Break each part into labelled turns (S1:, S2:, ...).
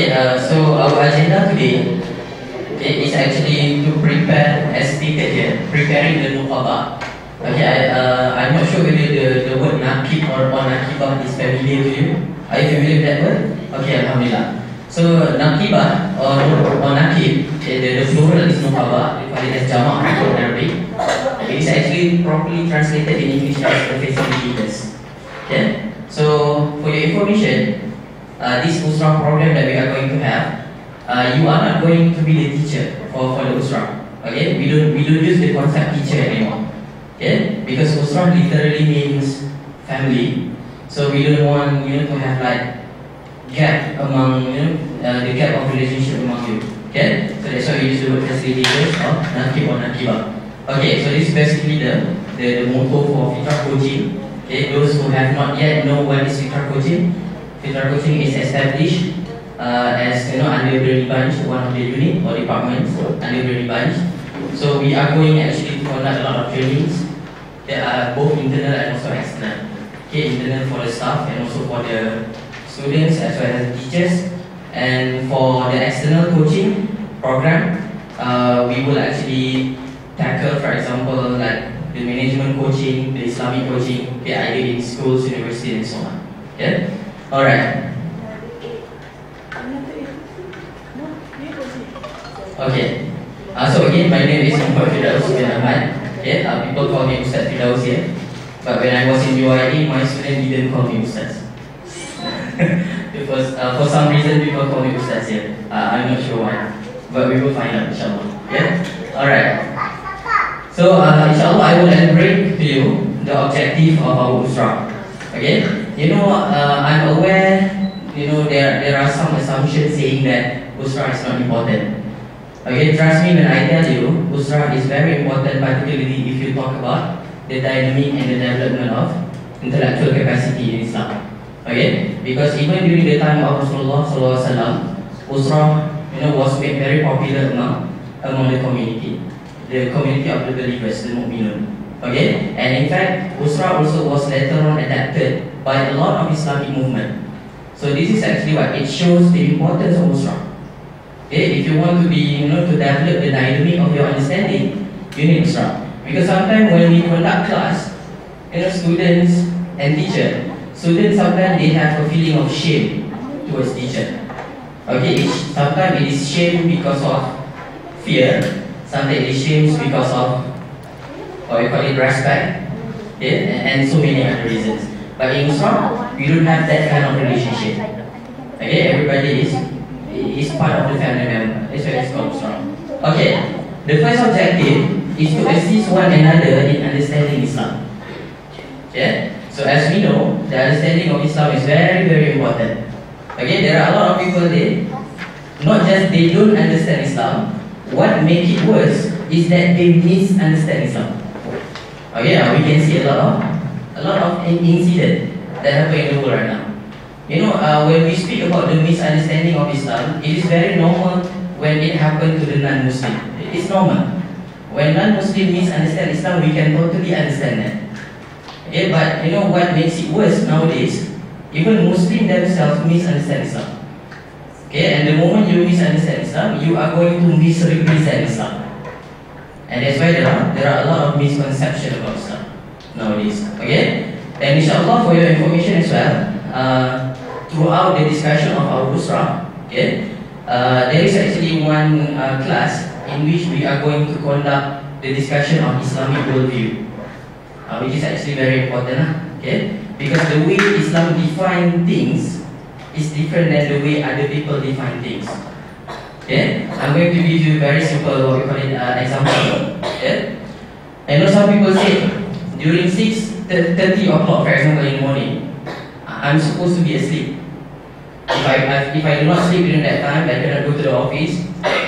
S1: Okay, so our agenda today, okay, is actually to prepare, as stated here, preparing the nuqaba. Okay, I'm not sure whether the word nakib or nakibah is familiar to you. Are you familiar with that word? Okay, alhamdulillah. So nakibah or nakib, okay, the plural is nuqaba. We call it as jama' in Arabic. It is actually properly translated in English as the facilitators. Okay, so for your information, this Usrah program that we are going to have, you are not going to be the teacher for the Usrah. Okay, we don't use the concept teacher anymore. Okay, because Usrah literally means family, so we don't want to have like gap among the gap of relationship among you. Okay, so that's why we use the word facilitators or nakib or nakibah. Okay, so this is basically the motto for Fitrah coaching. Okay, those who have not yet know what is Fitrah coaching. Fitrah coaching is established as under the branch, one of the unit or departments under the branch. So we are going actually to conduct a lot of trainings that are both internal and also external. Okay, internal for the staff and also for the students as well as the teachers. And for the external coaching program, we will actually tackle, for example, like the management coaching, the Islamic coaching, okay, either in schools, universities, and so on. Okay. Alright. Okay. So again, my name is Fitrah bin Ahmad. Okay. People call me Ustaz Firdaus here. But when I was in UIA, my student didn't call me Ustaz. Because for some reason people call me Ustaz here. I'm not sure why. But we will find out, inshallah. Yeah? Alright. So inshallah I will elaborate to you the objective of our Usrah. Okay? I'm aware, there are some assumptions saying that Usrah is not important. Okay, trust me when I tell you, Usrah is very important, particularly if you talk about the dynamic and the development of intellectual capacity in Islam. Okay, because even during the time of Rasulullah SAW, Usrah, was made very popular among the community of the believers, the mu'minun. Okay, and in fact, Usrah also was later on adapted by a lot of Islamic movement. So this is actually what it shows the importance of Usrah. Okay, if you want to be, to develop the dynamic of your understanding, you need Usrah. Because sometimes when we conduct class, students and teacher, students sometimes they have a feeling of shame towards teacher. Okay, sometimes it is shame because of fear, sometimes it is shame because of or you call it respect, okay, and so many other reasons. But in Usrah, we don't have that kind of relationship. Okay, everybody is part of the family member. That's why it's called Usrah. Okay, the first objective is to assist one another in understanding Islam. Okay, so as we know, the understanding of Islam is very, very important. Okay, there are a lot of people not just they don't understand Islam. What makes it worse is that they misunderstand Islam. Okay, we can see a lot of incidents that happen in the world right now. When we speak about the misunderstanding of Islam, it is very normal when it happens to the non-Muslim. It is normal. When non-Muslim misunderstand Islam, we can totally understand that. Okay, but what makes it worse nowadays? Even Muslims themselves misunderstand Islam. Okay, and the moment you misunderstand Islam, you are going to misrepresent Islam. And that's why there are a lot of misconceptions about Islam nowadays. Okay? And inshallah, for your information as well, throughout the discussion of our Usrah, okay, there is actually one class in which we are going to conduct the discussion of Islamic worldview, which is actually very important. Okay? Because the way Islam defines things is different than the way other people define things. Okay, I'm going to give you a very simple, what we call it, example. Okay, I know some people say during 6:30 o'clock, for example, in the morning, I'm supposed to be asleep. If I do not sleep during that time, I cannot go to the office,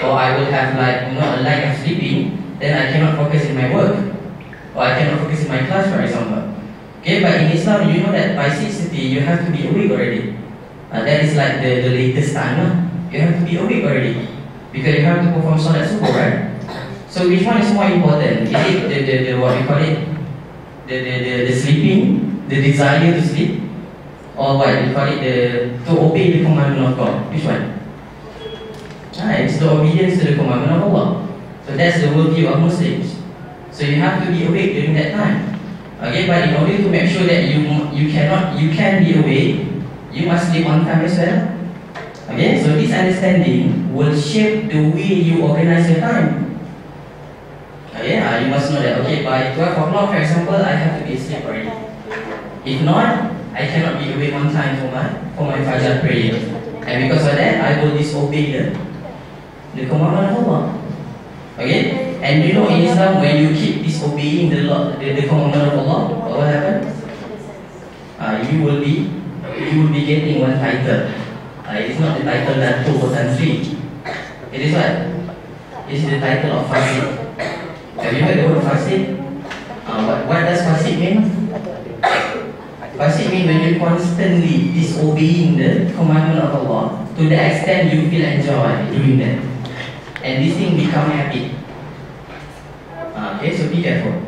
S1: or I will have like a line of sleeping. Then I cannot focus in my work, or I cannot focus in my class, for example. Okay, but in Islam, you know that by 6:30 you have to be awake already. That is like the latest time. You have to be awake already because you have to perform salat subuh, right? So which one is more important? Is it the what we call it, the sleeping, the desire to sleep, or what we call it, to obey the commandment of God? Which one? It's the obedience to the commandment of Allah. So that's the worldview of Muslims. So you have to be awake during that time. Okay, but in order to make sure that you can be awake, you must sleep on time as well. Okay, so this understanding will shape the way you organize your time. Okay, you must know that, okay, by 12 o'clock, for example, I have to be asleep already. If not, I cannot be awake on time for my Fajr prayer. And because of that, I will disobey the commandment of Allah. Okay? And you know, in Islam, when you keep disobeying the commandment of Allah, what will happen? You will be getting one title. It is not the title that 2 or 3. It is what? It is the title of fasting. Have you heard the word fasting? What does fasting mean? Fasting means when you constantly disobeying the commandment of Allah to the extent you feel enjoy doing that, and this thing become habit. Okay, so be careful.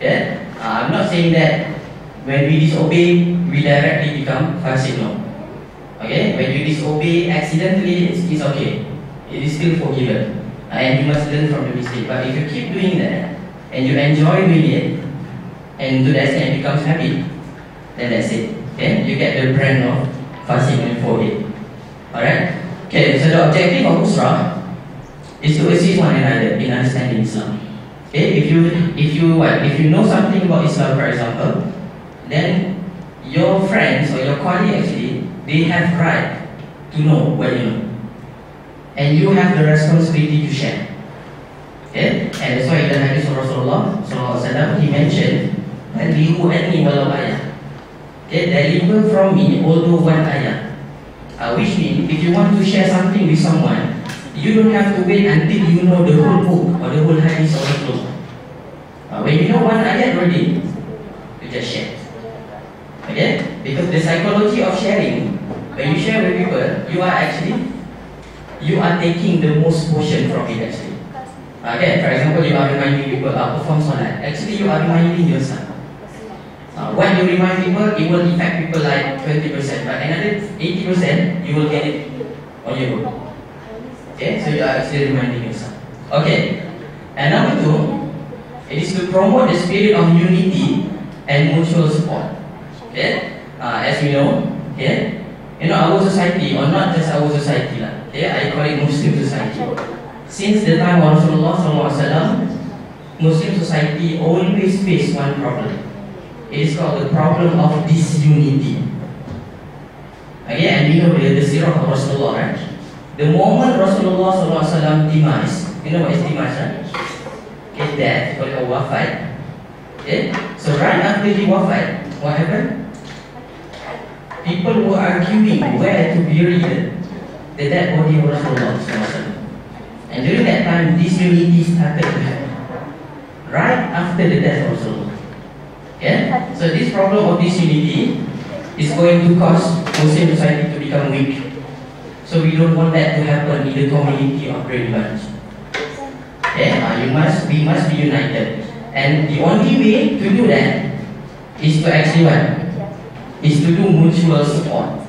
S1: Yeah, I'm not saying that when we disobey we directly become fasting. No. Okay, when you disobey accidentally, it's okay. It is still forgiven, and you must learn from the mistake. But if you keep doing that and you enjoy doing it, and to the extent it becomes habit, then that's it. Okay, you get the brand of fasting and forehead. Alright? Okay, so the objective of Usrah is to assist one another in understanding Islam. Okay, if you know something about Islam, for example, then your friends or your colleagues actually, they have right to know what you know. And you have the responsibility to share. Okay? And that's why in the hadith of Rasulullah, he mentioned, "Lihu anni walau ayah." Okay, deliver from me although one ayah. Which means, if you want to share something with someone, you don't have to wait until you know the whole book or the whole hadith or the flow. When you know one ayat already, you just share. Okay? Because the psychology of sharing, when you share with people, you are taking the most portion from it actually. Okay, for example, you are reminding people perform salat. Actually, you are reminding yourself. When you remind people, it will affect people like 20%, but another 80% you will get it on your own. Okay, so you are actually reminding yourself. Okay, and number 2, it is to promote the spirit of unity and mutual support. Okay, as we know, okay, you know, our society, or not just our society, okay, I call it Muslim society. Since the time of Rasulullah SAW, Muslim society always face one problem. It is called the problem of disunity. Okay, and you know the sirah of Rasulullah, right? The moment Rasulullah SAW demise, you know what is demise, right? Okay, death, called a wafat. Okay, so right after he wafat, what happened? People were arguing where to bury the dead body of Rasulullah SAW. And during that time, disunity started to happen. Right after the death of Rasulullah. Yeah? So this problem of disunity is going to cause Muslim society to become weak. So we don't want that to happen in the community of believers. Yeah? We must be united. And the only way to do that is to actually what? Is to do mutual support.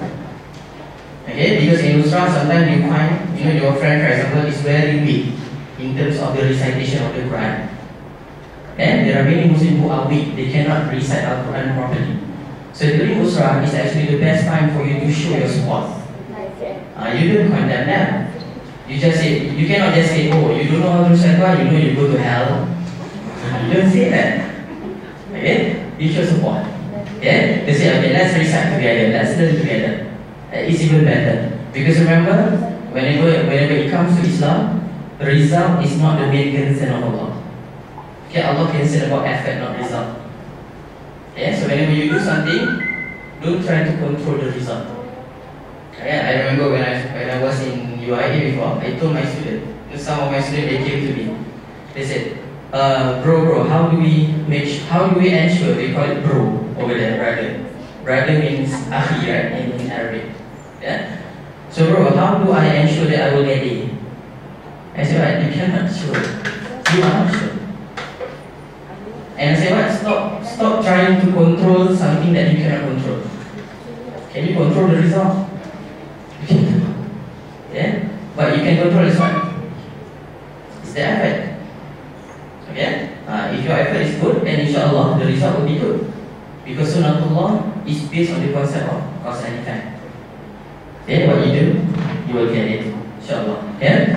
S1: Okay? Because in Usrah, sometimes you find, you know, your friend, for example, is very weak in terms of the recitation of the Quran. And there are many Muslims who are weak, they cannot recite Al-Quran properly. So during Usrah is actually the best time for you to show your support. You don't condemn them. You just say, you cannot just say, oh, you don't know how to recite Quran, you know you go to hell. You don't say that. Okay? You show support. Okay? They say, okay, let's recite together, let's learn together. It's even better. Because remember, whenever it comes to Islam, the result is not the main concern of Allah. Okay, Allah concerned about effort, not result. Yeah, so whenever you do something, don't try to control the result. Yeah, I remember when I was in UIA before, I told my student, some of my students, they came to me. They said, bro, how do we ensure, they call it bro over there, brother. Brother means akhi, right, in Arabic. Yeah? So bro, how do I ensure that I will get A? I said, right, you cannot sure. You are not sure. And I say, what? Stop trying to control something that you cannot control. Can you control the result? You cannot. Yeah? But you you can control is what? It's the effort. Okay? If your effort is good, then inshallah the result will be good. Because sunnatullah is based on the concept of cause and effect. Then what you do, you will get it. Inshallah. Okay?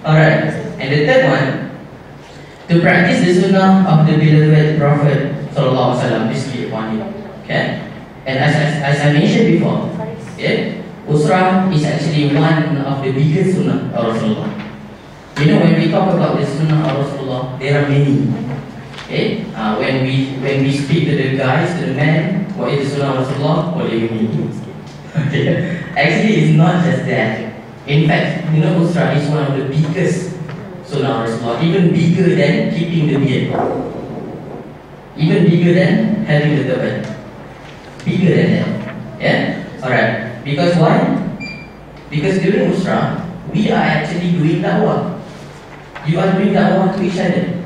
S1: Alright. And the third one, to practice the sunnah of the beloved Prophet Sallallahu Alaihi Wasallam, peace be upon him. Okay? And as I mentioned before, okay, Usrah is actually one of the biggest sunnah of Rasulullah. You know, when we talk about the sunnah of Rasulullah, there are many. Okay? When we speak to the guys, to the men, what is the sunnah of Rasulullah? What do you mean? Okay. Actually, it's not just that. In fact, you know, Usrah is one of the biggest sunnah of Rasulullah, even bigger than keeping the beard, even bigger than having the turban, bigger than that. Yeah? Alright. Because why? Because during Usrah, we are actually doing da'wah. You are doing da'wah to each other.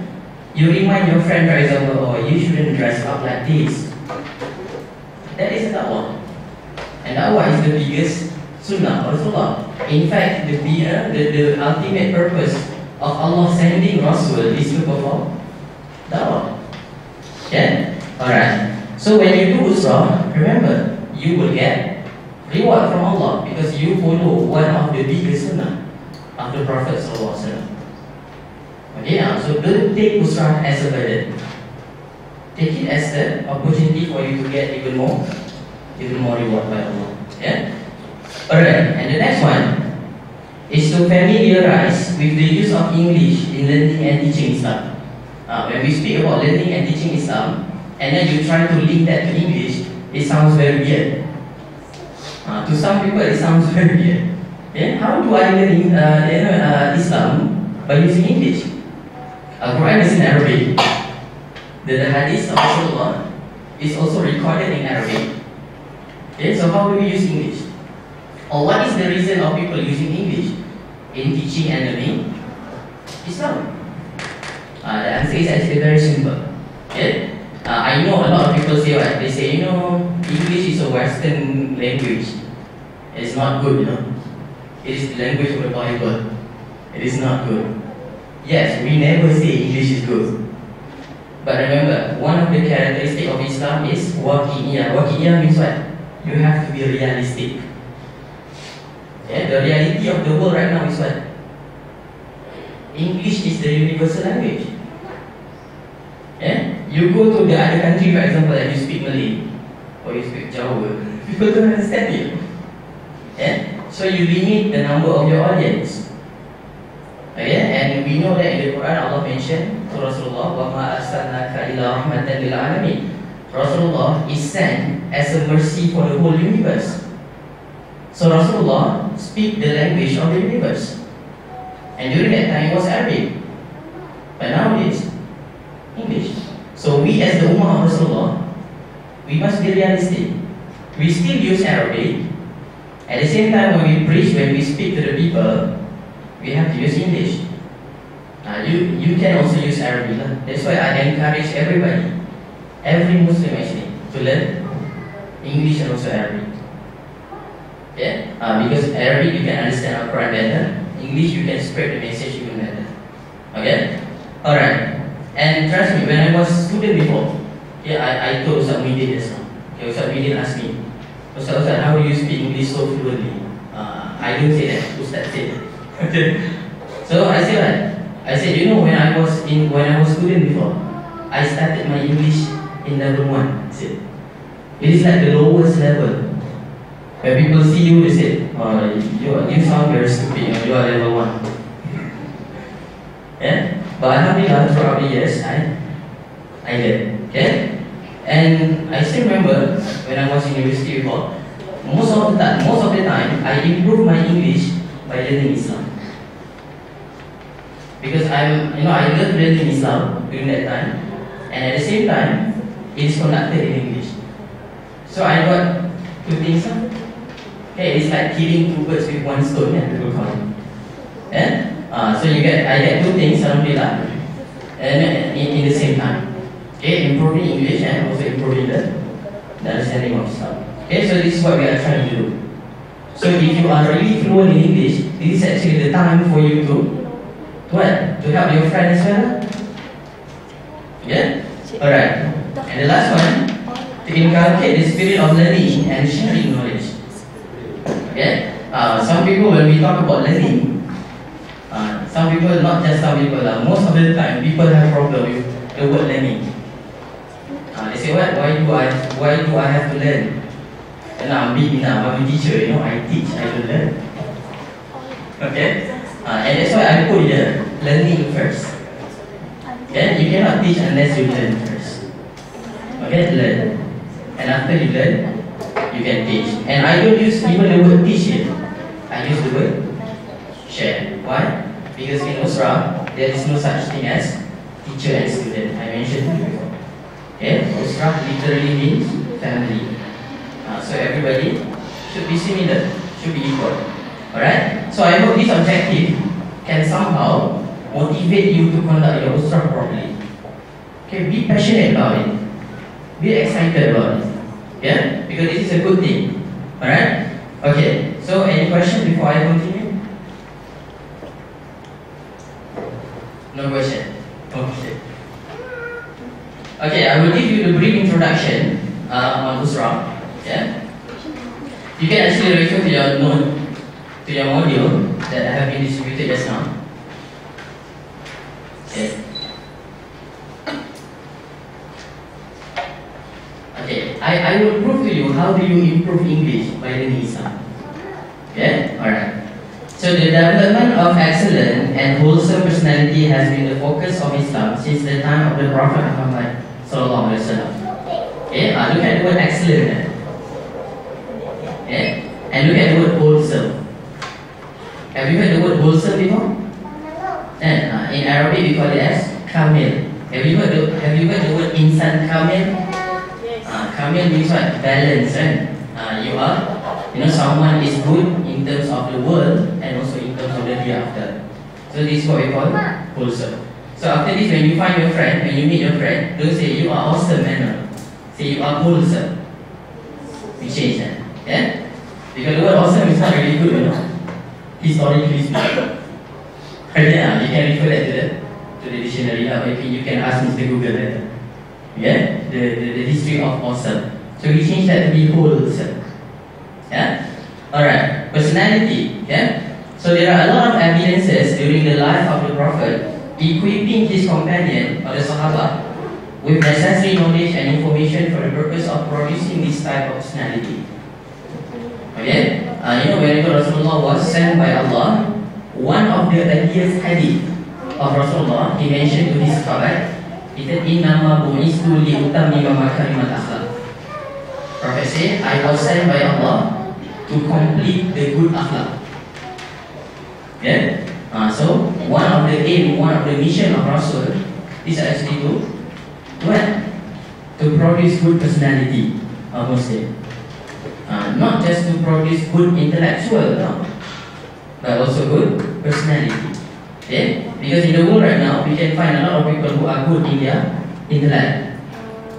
S1: You remind your friend, for example, oh, you shouldn't dress up like this. That is a da'wah. And da'wah is the biggest sunnah of Rasulullah. In fact, the ultimate purpose of Allah sending Rasul is to perform da'wah. Okay? Alright. So when you do Usrah, remember, you will get reward from Allah because you follow one of the biggest sunnah of the Prophet Sallallahu Alaihi Wasallam. Okay, so don't take Usrah as a burden. Take it as the opportunity for you to get even more reward by Allah. Yeah? Alright, and the next one is to familiarize with the use of English in learning and teaching Islam. When we speak about learning and teaching Islam, and then you try to link that to English, it sounds very weird. To some people, it sounds very weird. Okay? How do I learn Islam by using English? Quran is in Arabic. The hadith of Rasulullah is also recorded in Arabic. Okay, so how do we use English? Or what is the reason of people using English in teaching and learning Islam? The answer is actually very simple. Okay? I know a lot of people say what? They say, you know, English is a Western language. It's not good, you know. It is the language of the Bible. It is not good. Yes, we never say English is good. But remember, one of the characteristics of Islam is waqi'iyah. Waqi'iyah means what? You have to be realistic. Yeah, the reality of the world right now is what? English is the universal language. Yeah? You go to the other country, for example, and you speak Malay or you speak Jawa, people don't understand you. Yeah? So you limit the number of your audience. Okay? And we know that in the Quran Allah mentioned to Rasulullah, وَمَا أَرْسَلْنَاكَ إِلَّا رَحْمَةً لِلْعَالَمِينَ. Rasulullah is sent as a mercy for the whole universe. So Rasulullah speak the language of the universe. And during that time it was Arabic. But nowadays, English. So we as the Ummah of Rasulullah, we must be realistic. We still use Arabic. At the same time, when we preach, when we speak to the people, we have to use English. You can also use Arabic. That's why I encourage everybody, every Muslim actually, to learn English and also Arabic. Yeah? Because Arabic you can understand our Quran better. English you can spread the message even better. Okay? Alright. And trust me, when I was student before, I told Ustaz Muhyiddin just now. Okay, Ustaz Muhyiddin asked me, Ustaz, how do you speak English so fluently? I don't say that, Ustaz said that. Okay. So I said what? I said, you know, when I was student before, I started my English in level 1. I said, it is like the lowest level. When people see you, they say, oh, you sound very stupid, you are level 1. Yeah? But alhamdulillah, throughout the years, I did. Okay? And I still remember when I was in university before, most of the time, I improved my English by learning Islam. Because I love learning Islam during that time, and at the same time, it is conducted in English. So I got two things. Okay, it's like killing two birds with one stone. Yeah, people call it. Yeah? So I get two things, alhamdulillah, and in the same time. Okay, improving English and also improving the understanding of Islam. Okay, so this is what we are trying to do. So if you are really fluent in English, this is actually the time for you to what? To help your friend as well. Yeah? Alright. And the last one, to inculcate the spirit of learning and sharing knowledge. Okay? Some people, when we talk about learning, some people, not just some people, most of the time, people have problem with the word learning. They say, what? Why do I have to learn? And I'm big now, I'm a teacher, you know, I teach, I don't learn. Okay? And that's why I put here, learning first. Okay? You cannot teach unless you learn first. Okay? Learn. And after you learn, you can teach. And I don't use even the word teach here. I use the word share. Why? Because in Usrah, there is no such thing as teacher and student. I mentioned it before. Okay? Usrah literally means family. So everybody should be similar, should be equal. Alright? So I hope this objective can somehow motivate you to conduct your Usrah properly. Okay? Be passionate about it. Be excited about it. Yeah? Because this is a good thing. Alright? Okay. So any question before I continue? No question. Okay. Okay, I will give you the brief introduction on Usrah. Yeah? You can actually refer to your note, to your module that I have been distributed just now. Okay. Okay, I will prove to you how do you improve English by learning Islam. Okay? Alright. So the development of excellent and wholesome personality has been the focus of Islam since the time of the Prophet Muhammad Sallallahu Alaihi Wasallam. Okay? Look at the word excellent. Okay? And look at the word wholesome. Have you heard the word wholesome before? And in Arabic we call it as kamil. Have you heard the word insan kamil? Kamil means what? Balance, right? You know, someone is good in terms of the world and also in terms of the hereafter. So this is what we call wholesome. So after this, when you find your friend, when you meet your friend, don't say you are awesome, man. Say you are wholesome. We change that. Yeah? Because the word awesome is not really good, you know. Historically speaking. Yeah, you can refer that to the dictionary. You can ask Mr. Google later. Yeah? The history of awesome. So we change that to be wholesome. Yeah? Alright. Personality. Yeah? So there are a lot of evidences during the life of the Prophet equipping his companion or the Sahaba with necessary knowledge and information for the purpose of producing this type of personality. Okay? You know, whenever Rasulullah was sent by Allah, one of the earliest hadith of Rasulullah, he mentioned to his Prophet, he said, Innama bu'istu li'utammima makarimat akhlaq. Prophet said, I was sent by Allah to complete the good akhlaq. Yeah? So, one of the aim, one of the mission of Rasul is actually to what? To produce good personality of Muslim. Not just to produce good intellectual, no, but also good personality. Okay? Because in the world right now, we can find a lot of people who are good in their intellect,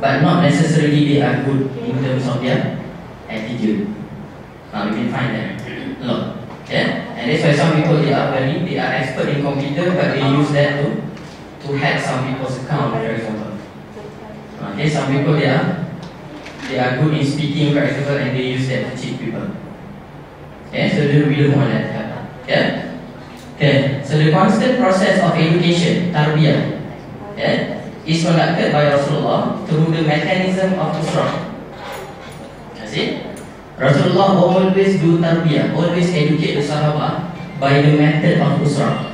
S1: but not necessarily they are good in terms of their attitude. We can find that a lot. Yeah? And that's why some people they are expert in computer, but they use that to hack some people's account, for example. Okay, some people they are good in speaking, for example, and they use that to cheat people. Okay, so we don't want that to happen. Yeah? Okay, so the constant process of education, tarbiyah, yeah, is conducted by Rasulullah through the mechanism of Usrah. See? Rasulullah always do tarbiyah, always educate the Sahaba by the method of Usrah.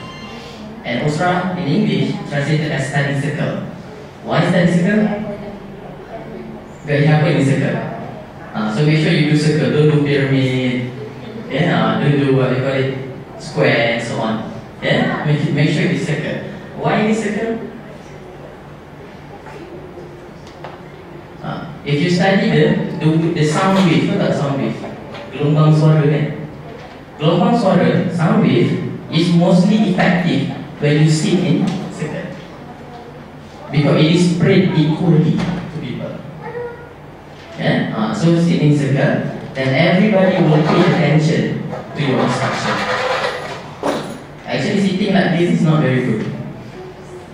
S1: And Usrah in English translated as study circle. Why study circle? Gaya apa in circle? So make sure you do circle, don't do pyramid, yeah, don't do what you call it, square and so on. Yeah, make sure you circle. Why this circle? If you study the sound wave, what is sound wave? Gelombang suara kan? Gelombang suara, sound wave, is mostly effective when you sit in circle, because it is spread equally to people. Yeah? So sit in circle, then everybody will pay attention to your instruction. Actually, sitting like this is not very good.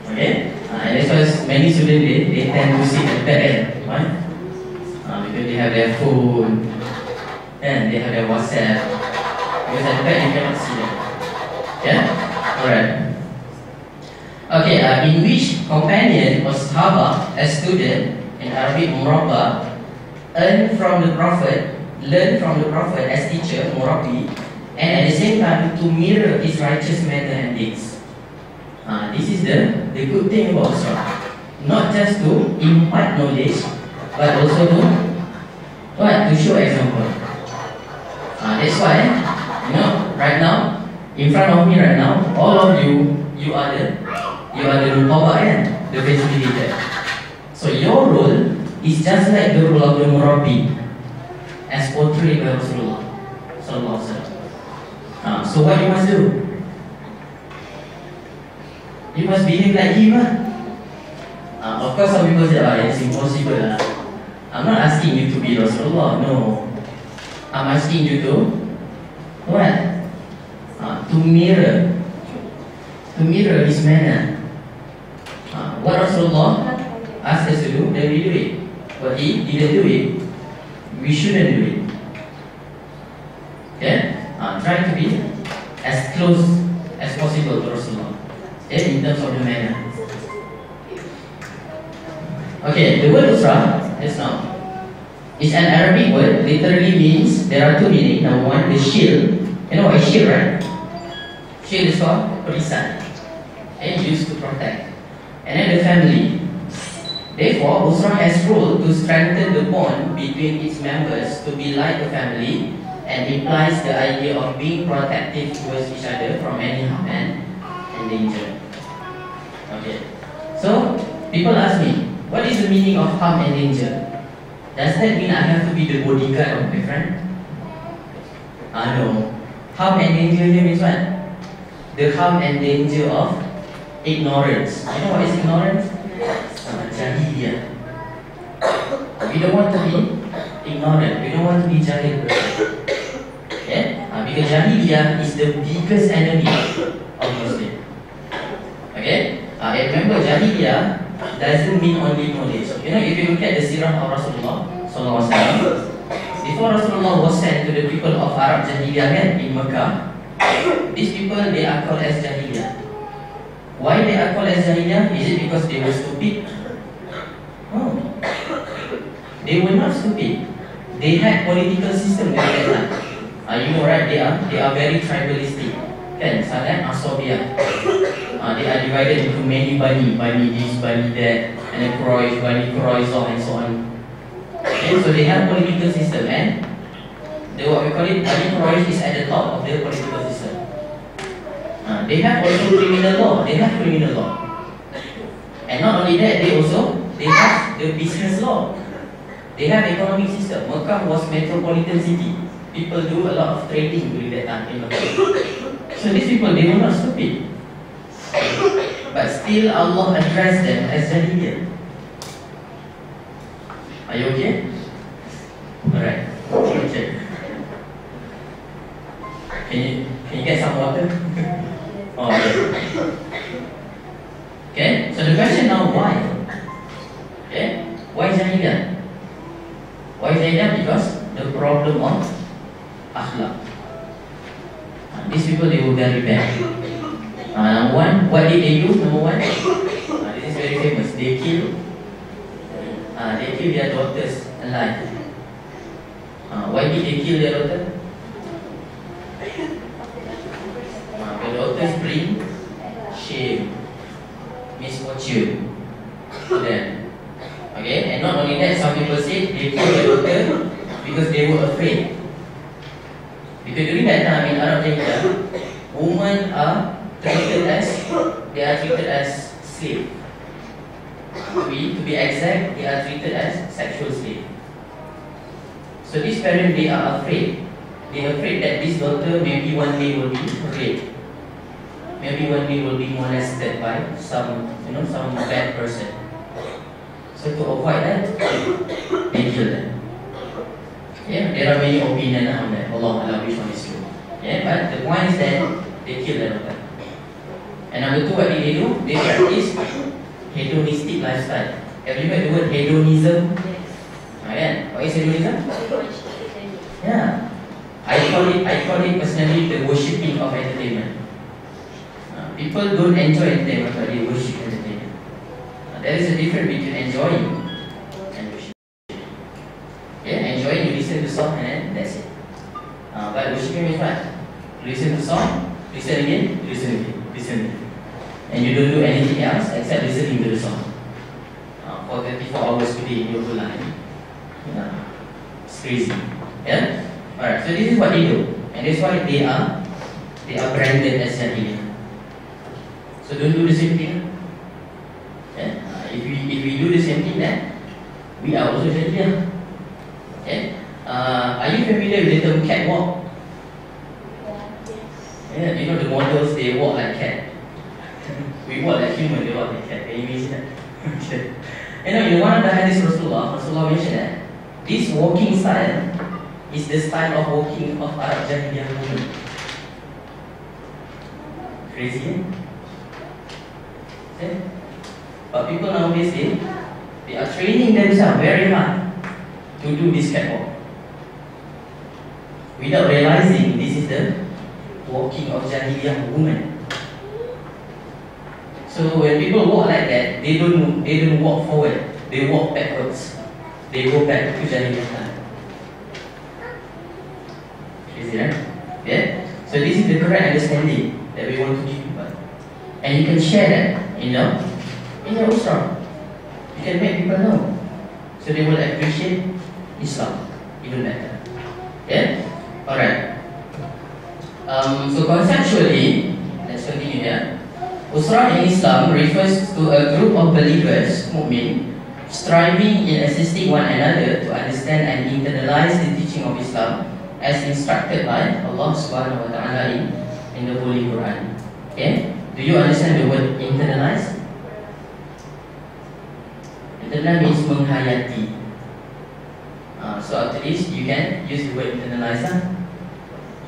S1: Okay? And that's why many students they tend to sit at the back end. Why? Because they have their phone and they have their WhatsApp. Because at the back you cannot see them. Yeah? Alright. Okay, in which companion or Sahaba, a student in Arabic Murabba, learn from the Prophet as teacher, Murabbi, and at the same time to mirror his righteous manner and deeds. This is the good thing about Usrah. Not just to impart knowledge, but also to what? To show example. That's why, right now, in front of me right now, all of you are the Ruqaba, the facilitator. So your role is just like the role of the Murabbi, as portrayed by Rasulullah Sallallahu Alaihi Wasallam. So what you must do? You must behave like him. Of course, some people say, it's impossible. I'm not asking you to be Rasulullah, no. I'm asking you to what? To mirror his manner. What Rasulullah asked us to do, then we do it. What he didn't do it, we shouldn't do it. Okay? Try to be as close as possible to Rasulullah. In terms of the manner. Okay, the word Usrah, just now, is an Arabic word, literally means, there are two meanings. Number one, the shield. You know what is shield, right? Shield is called perisai, and used to protect. And then the family. Therefore, Usrah has role to strengthen the bond between its members to be like a family, and implies the idea of being protective towards each other from any harm and danger. Okay. So, people ask me, what is the meaning of harm and danger? Does that mean I have to be the bodyguard of my friend? No. Harm and danger here means what? The harm and danger of ignorance. You know what is ignorance? Jahiliyah. We don't want to be ignorant. We don't want to be jahil. Yeah? Because Jahiliyah is the biggest enemy of Muslim. Okay? Remember, Jahiliyah doesn't mean only knowledge. You know, if you look at the Sirah of Rasulullah Sallallahu Alaihi Wasallam, before Rasulullah was sent to the people of Arab Jahiliyah in Mecca, these people, they are called as Jahiliyah. Why they are called as Jahiliyah? Is it because they were stupid? No. They were not stupid. They had political system during that time. You know, right? They are very tribalistic. Kan? Misalnya Asobia. They are divided into many Bani this, Bani that, and then Quraysh, Bani Qurayzah, and so on. Okay, so they have political system, and what we call it, Bani Quraysh is at the top of their political system. They have also criminal law. They have criminal law, and not only that, they have the business law. They have economic system. Mecca was metropolitan city. People do a lot of trading during that time in Mecca. So these people, they were not stupid. But still Allah addressed them as Jahiliyah. Are you okay? Alright. Check. Can you get some water? Oh, okay. So the question now, why? Okay. Why Jahiliyah? Why Jahiliyah? Because the problem of akhlaq. These people, they were very bad. Number one, what did they do? Number one, this is very famous. They kill their daughters alive. Why did they kill their daughter? The daughters bring shame, misfortune to them. Okay, and not only that, some people say they killed their daughter because they were afraid. Because during that time in Arab Jahiliyah, women are treated as slave. To be exact, they are treated as sexual slave. So these parents, they are afraid. They are afraid that this daughter maybe one day will be raped. Maybe one day will be molested by some bad person. So to avoid that, they kill them. Yeah, there are many opinions on that. Allah which one is true. Yeah, but the point is that they kill them. And number two, what did they do? They practice hedonistic lifestyle. Have you heard the word hedonism?
S2: Yes.
S1: Right? What is hedonism?
S2: Yes.
S1: Yeah. I call it personally the worshipping of entertainment. People don't enjoy entertainment, but they worship entertainment. There is a difference between enjoying and worship. Yeah, enjoying, you listen to song and then that's it. But worshiping means what? Listen to song, listen again, listen again, listen again. And you don't do anything else except listening to the song. For 24 hours per day in your whole life. It's crazy. Yeah? Alright, so this is what they do. And that's why they are branded as Jahiliyah. So don't do the same thing. Yeah? If we do the same thing, then we are also Jahiliyah. Okay? Are you familiar with the term catwalk? Yeah, you know the models, they walk like cat. We walk like human, they walk like cat. Can you imagine that? Okay. You know, in one of the hadiths Rasulullah mentioned that this walking style is the style of walking of Arab Jahiliyah women. Crazy, eh? Okay? But people nowadays, they are training themselves very hard to do this catwalk without realizing this is the walking of Jahiliyah woman. So when people walk like that, they don't walk forward, they walk backwards. They go back to Jahiliyah time. Crazy, right? Yeah? So this is the correct understanding that we want to give people. And you can share that in your Usrah. You can make people know. So they will appreciate Islam even better. Yeah? Alright. So conceptually, let's continue here. Usrah in Islam refers to a group of believers, mu'min, striving in assisting one another to understand and internalize the teaching of Islam as instructed by Allah Subhanahu wa Ta'ala in the Holy Quran. Okay? Do you understand the word internalize? Internalize means menghayati. So after this, you can use the word internalize.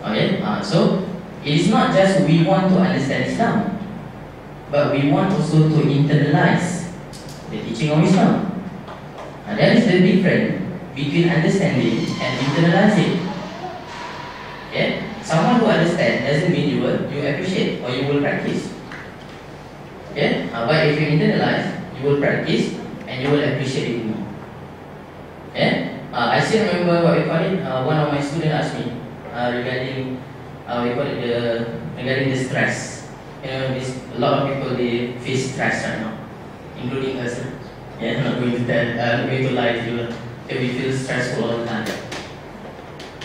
S1: Okay? So it is not just we want to understand Islam, but we want also to internalize the teaching of Islam. And that is the difference between understanding and internalizing. Okay? Someone who understands doesn't mean you appreciate or you will practice. Okay? But if you internalize, you will practice and you will appreciate it more. Okay? I still remember what we call it. One of my students asked me regarding regarding the stress. You know, a lot of people, they face stress right now, including us. Yeah, I'm not going to tell. I'm not going to lie to you. We feel stressful all the time.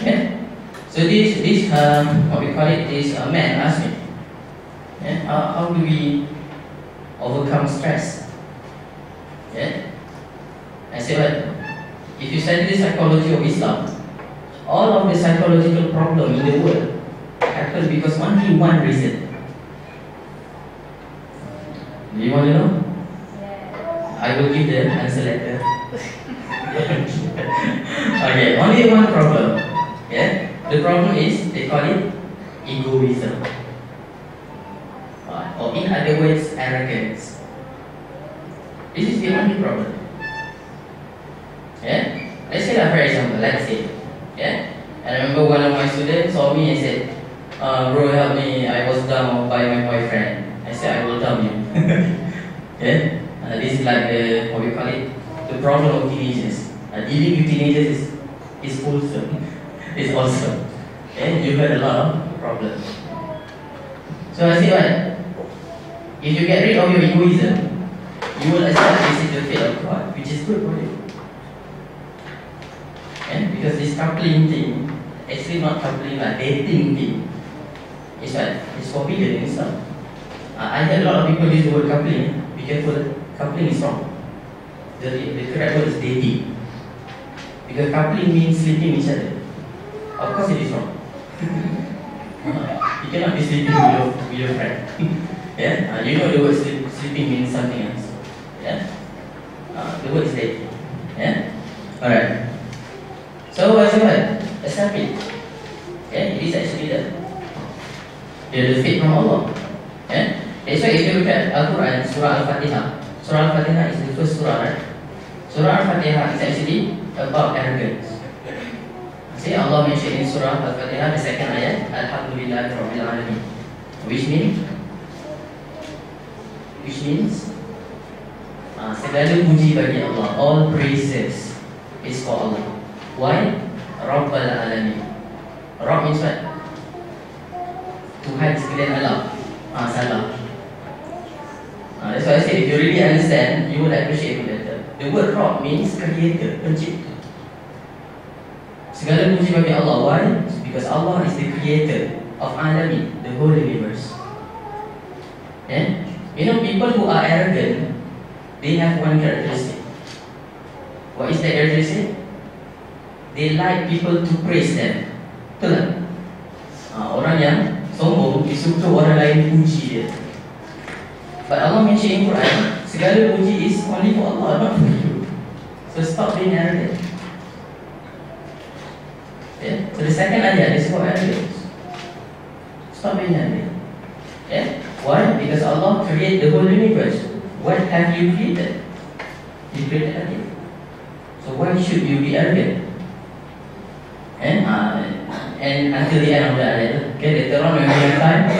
S1: Yeah. So this what we call it, this man asked me, yeah, how do we overcome stress? Yeah. I said, well, if you study the psychology of Islam, all of the psychological problems in the world happen because only one reason. Do you want to know? I will give the answer later. Okay, only one problem. Yeah, the problem is they call it egoism, or in other words, arrogance. This is the only problem. Yeah, let's say that for example. Let's say, yeah, I remember one of my students saw me and said, "Bro, help me. I was dumped by my boyfriend." I said, "I will dump you." Yeah. This is like what we call it, the problem of teenagers. Dealing with teenagers is wholesome. It's awesome. And you heard a lot of problems. So I say what? If you get rid of your egoism, you will accept this is the fate of God, which is good for you. And because this coupling thing, actually not coupling, but dating thing, is what? It's forbidden in Islam. I heard a lot of people use the word coupling. Be careful. Coupling is wrong. The correct word is dating. Because coupling means sleeping each other. Of course it is wrong. You cannot be sleeping with your friend. Yeah? You know the word sleeping means something else. Yeah? The word is dating. Yeah? Alright. So what's the word? Accept it. Yeah? It is actually the fate from Allah. Yeah? That's why if you look at Al-Quran, Surah Al-Fatihah. Surah Al-Fatihah is the first surah, right? Surah Al-Fatihah is actually about arrogance. See, Allah mentioned in Surah Al-Fatihah, the second ayat, Alhamdulillah Rabbil Alamin, which means segala puji bagi Allah, all praises is for Allah. Why? Rabbil Alamin. Rabb means what? Tuhan sekalian alam. Salah. That's why I say, if you really understand, you will appreciate it better. The word Rabb means creator, pencipta. Segala puji bagi Allah. Why? Because Allah is the creator of Alamin, the whole universe. Yeah? You know, people who are arrogant, they have one characteristic. What is that characteristic? They like people to praise them. Betul tak? Orang yang sombong, dia suka orang lain puji dia. But Allah mention in Quran, segala puji is only for Allah, not for you. So stop being arrogant. Yeah? So the second ayat is for arrogance. Stop being arrogant. Yeah? Why? Because Allah created the whole universe. What have you created? You created nothing. So why should you be arrogant? And until the end of the ayat, okay, later on when we have time,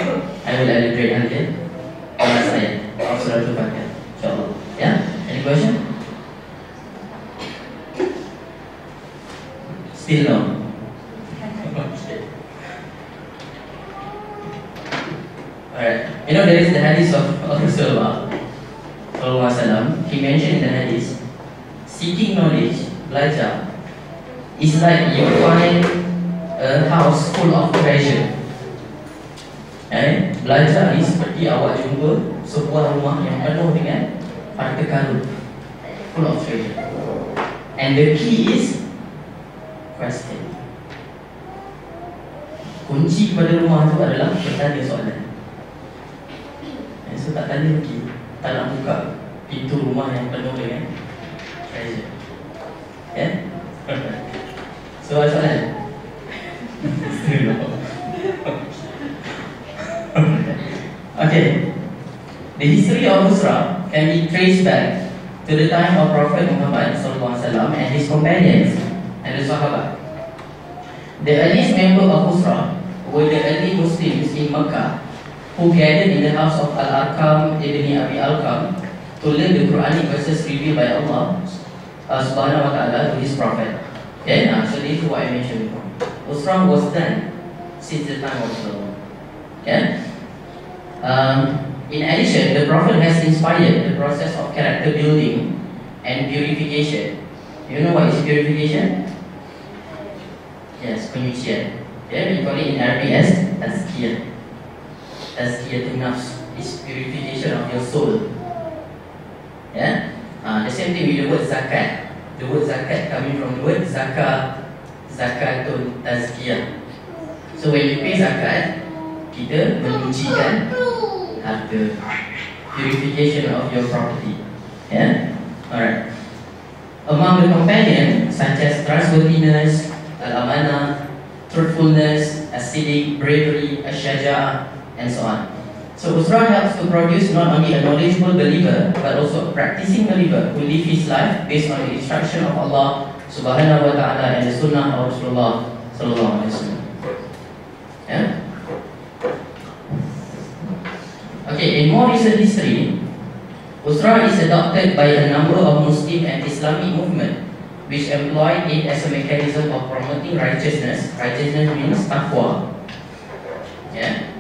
S1: I will elaborate until the last ayat of Surah Al-Fatihah, insyaAllah. Yeah? Any question? Still no? Alright. You know, there is the hadith of Rasulullah Sallallahu Alaihi Wasallam. He mentioned in the hadith, seeking knowledge, belajar, is like you find a house full of treasure. Belajar ni seperti awak jumpa sebuah rumah yang penuh dengan harta karun, full of treasure. And the key is question. Kunci pada rumah tu adalah bertanya soalan. So tak tanya lagi, tak nak buka pintu rumah yang penuh dengan treasure. Yeah? So apa soalan? Okay. The history of Usrah can be traced back to the time of Prophet Muhammad SAW and his companions and the Sahabat. The earliest member of Usrah were the early Muslims in Mecca who gathered in the house of Al-Arqam ibn Abi Al-Qam to learn the Quranic verses revealed by Allah subhanahu wa ta'ala to his Prophet. Then, so this is what I mentioned before. Usrah was done since the time of Rasulullah. Yeah? In addition, the Prophet has inspired the process of character building and purification. You know what is purification? Yes, penyucian. Yeah, we call it in Arabic as tazkiyah. Tazkiyatun nafs is purification of your soul. Yeah? The same thing with the word zakat. The word zakat coming from the word zakah, zakatun tazkiyah. So when you pay zakat, kita menyucikan harta, purification of your property. Yeah? Alright. Among the companions, such as trustworthiness, al-amanah, truthfulness, as-siddiq, bravery, as-shaja'ah, and so on. So Usrah helps to produce not only a knowledgeable believer, but also a practicing believer who live his life based on the instruction of Allah subhanahu wa ta'ala and the sunnah of Rasulullah sallallahu alaihi wasallam. Yeah? Okay, in more recent history, Usrah is adopted by a number of Muslim and Islamic movements which employ it as a mechanism of promoting righteousness. Righteousness means taqwa. Yeah?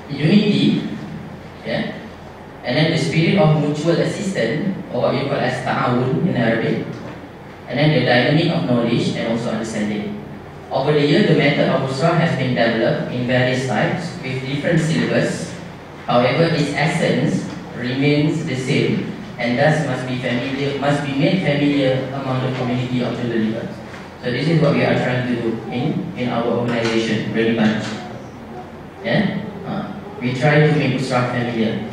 S1: Unity, yeah, and then the spirit of mutual assistance, or what you call as ta'awun in Arabic, and then the dynamic of knowledge and also understanding. Over the years, the method of Usrah has been developed in various types with different syllabus. However, its essence remains the same, and thus must be made familiar among the community of the believers. So this is what we are trying to do in our organization, Ready Bunch. Yeah. We try to make Usrah familiar.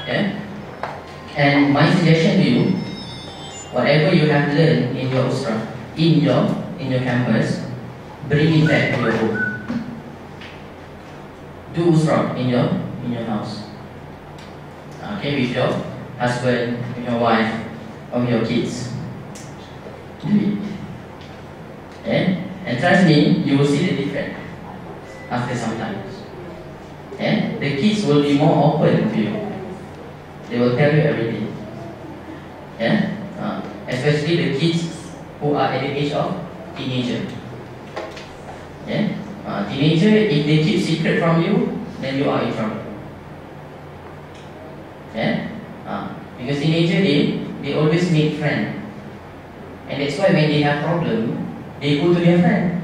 S1: Yeah? And my suggestion to you, whatever you have learned in your Usrah, in your campus, bring it back to your home. Do Usrah in your in your house. Okay, with your husband, with your wife, or with your kids. Do it. Yeah? And trust me, you will see the difference after some time. Yeah? The kids will be more open to you. They will tell you everything. Yeah? Especially the kids who are at the age of teenager. Yeah? Teenager, if they keep secret from you, then you are in trouble. Yeah? Because teenager, they always make friends. And that's why when they have problem, they go to their friend.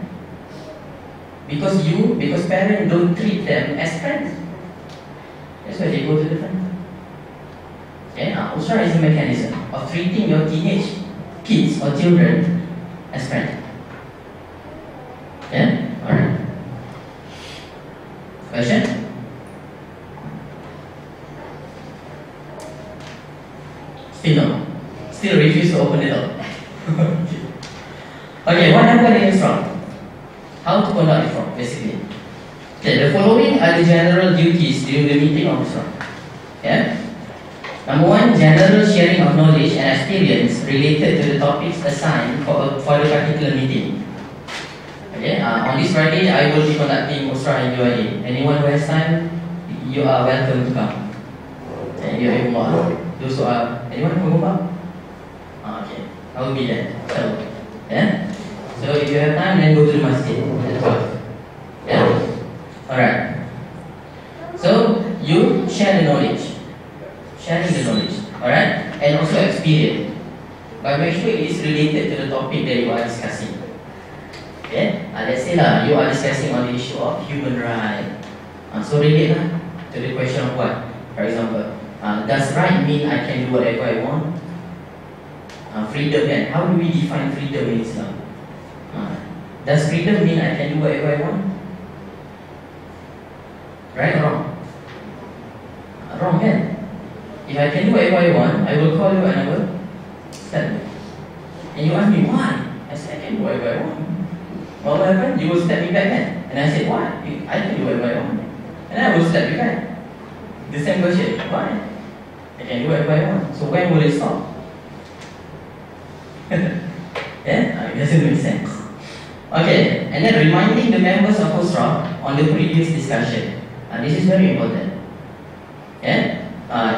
S1: Because parents don't treat them as friends. That's why they go to the friend. Yeah? Usrah is a mechanism of treating your teenage kids or children as friends. Yeah? Alright. Question? Still no. Still refuse to open the door. Okay, what happened in Usrah? How to conduct Usrah, basically. Okay, the following are the general duties during the meeting of Usrah. Yeah? Number one, general sharing of knowledge and experience related to the topics assigned for the particular meeting. Okay, on this Friday, I will be conducting Usrah in UAE. Anyone who has time, you are welcome to come. And you are more. Those who are, anyone from Mumbai? Okay, I will be there. So, yeah? So if you have time, then go to the masjid at 12. Yeah? Alright. So, you share the knowledge. Sharing the knowledge. Alright? And also experience. But make sure it is related to the topic that you are discussing. Okay? Let's say you are discussing on the issue of human rights. So relate to the question of what? For example, does right mean I can do whatever I want? Freedom then. How do we define freedom in Islam? Does freedom mean I can do whatever I want? Right or wrong? Wrong kan? If I can do whatever I want, I will call you and I will start you. And you ask me why? I said I can do whatever I want. Well, what happened? You will step me back then. And I said why? I can do whatever I want. And I will step you back. The same question. Why? I can do whatever I want. So when will it stop? Yeah? It doesn't make sense. Okay, and then reminding the members of Usrah on the previous discussion. This is very important. Yeah?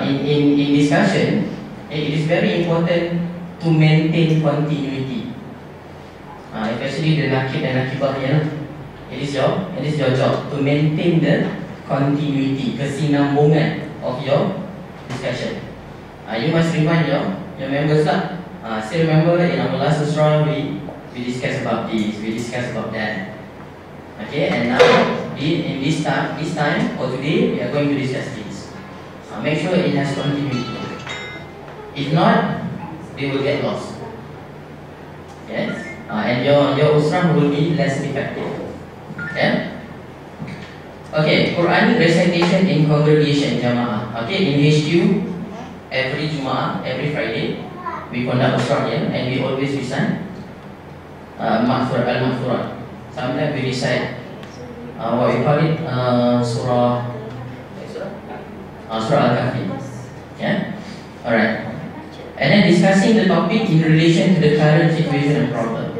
S1: In discussion, it is very important to maintain continuity. Especially the nakib and nakibah. It is your job to maintain the continuity, kesinambungan of your discussion. You must remind your members lah. Still remember in our last Usrah we discussed about this, we discussed about that. Okay, and now in this time or today we are going to discuss this. Make sure it has continuity. If not, they will get lost. Yes, and your Usrah will be less effective. Yeah. Okay, Quranic recitation in congregation Jamaah. Okay, in HQ every Jumaah, every Friday we conduct Usrah here, and we always recite Al-Maghfurah. Sometimes we recite what we call it, Surah Al-Kahfi. Yeah? Alright. And then discussing the topic in relation to the current situation and problem.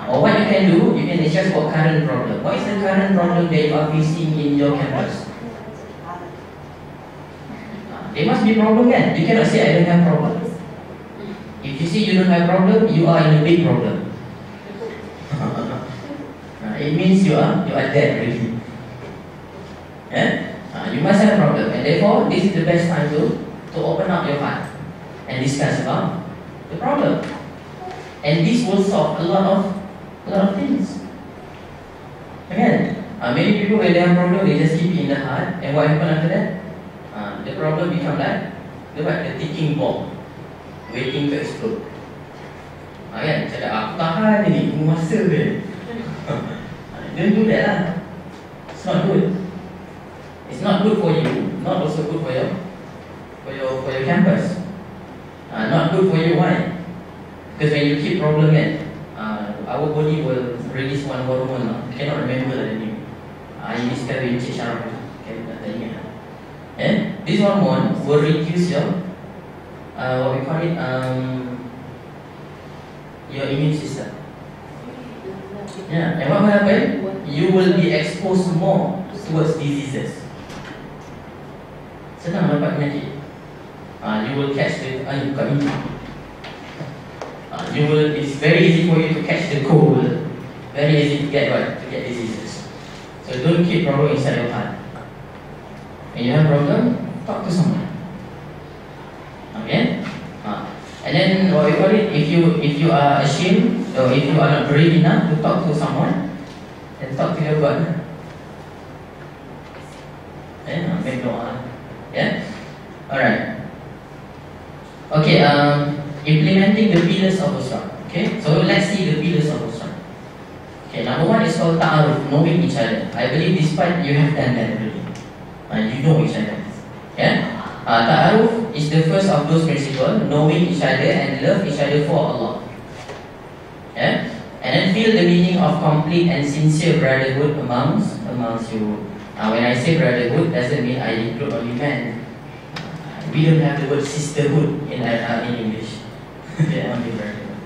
S1: Or what you can do, you can discuss what current problem. What is the current problem that you are facing in your campus? There must be problem kan? You cannot say I don't have problem. If you say you don't have problem, you are in a big problem. It means you are dead already. Yeah? You must have a problem, and therefore this is the best time to open up your heart and discuss about the problem. And this will solve a lot of things. Again, many people when they have problem, they just keep it in the heart, and what happens after that? The problem become like the ticking bomb, waiting to explode. Kan? Cakap aku tahan ni, tunggu masa je. Don't do that lah. It's not good. It's not good for you. Not also good for your campus. Not good for you. Why? Because when you keep problem our body will release one hormone. You cannot remember the name. Ini sekali Encik Syaraf. Okay, tak ingat. Yeah? This hormone will reduce your what we call it your immune system. Yeah, and what will happen? You will be exposed more towards diseases. Senang dapat penyakit. You will catch the it's very easy for you to catch the cold. Very easy to get what? To get diseases. So don't keep problem inside your heart. When you have problem, talk to someone. Okay? And then what we call it, if you are ashamed or if you are not brave enough to talk to someone, then talk to your God. Make doa. Yeah? Alright. Okay, implementing the pillars of Usrah. Okay, so let's see the pillars of Usrah. Okay, number one is called ta'aruf, knowing each other. I believe despite you have done that already. You know each other. Yeah? Ta'aruf is the first of those principles, knowing each other and love each other for Allah. Yeah? And then feel the meaning of complete and sincere brotherhood amongst you. When I say brotherhood, doesn't mean I include only men. We don't have the word sisterhood in English. Yeah, only brotherhood.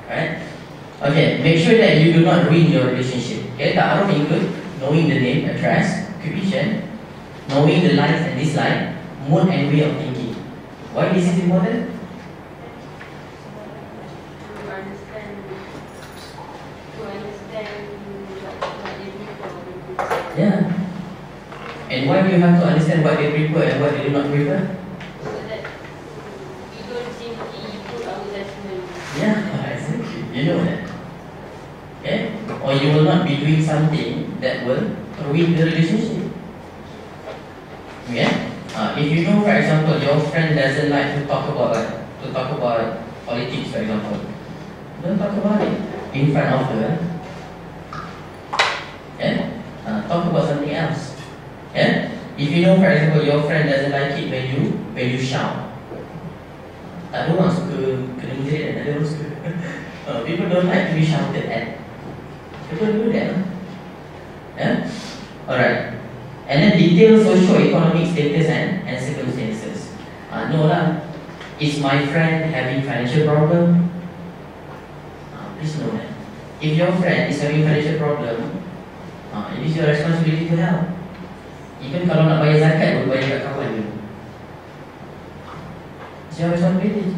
S1: Alright? Okay, make sure that you do not ruin your relationship. Okay, ta'aruf include knowing the name, address, occupation, knowing the likes and dislikes, mood and way of thinking. Why this is important?
S2: To understand what they prefer.
S1: Yeah. And why do you have to understand what they prefer and what they do not prefer?
S2: So that we don't simply put our judgment.
S1: Yeah, exactly. You know that. Okay? Or you will not be doing something that will ruin the relationship. Okay? If you know, for example, your friend doesn't like to talk about politics, for example, don't talk about it in front of her. Yeah? Talk about something else. Yeah? If you know, for example, your friend doesn't like it when you shout. Tak ada orang suka kena menjerit, tak ada orang suka. People don't like to be shouted at. People do that. Yeah? Alright. And then detail socio-economic status and circumstances. No lah. Is my friend having financial problem? Please know that. If your friend is having financial problem, it is your responsibility to help. Even kalau nak bayar zakat, boleh bayar kat kawan you. It's your responsibility.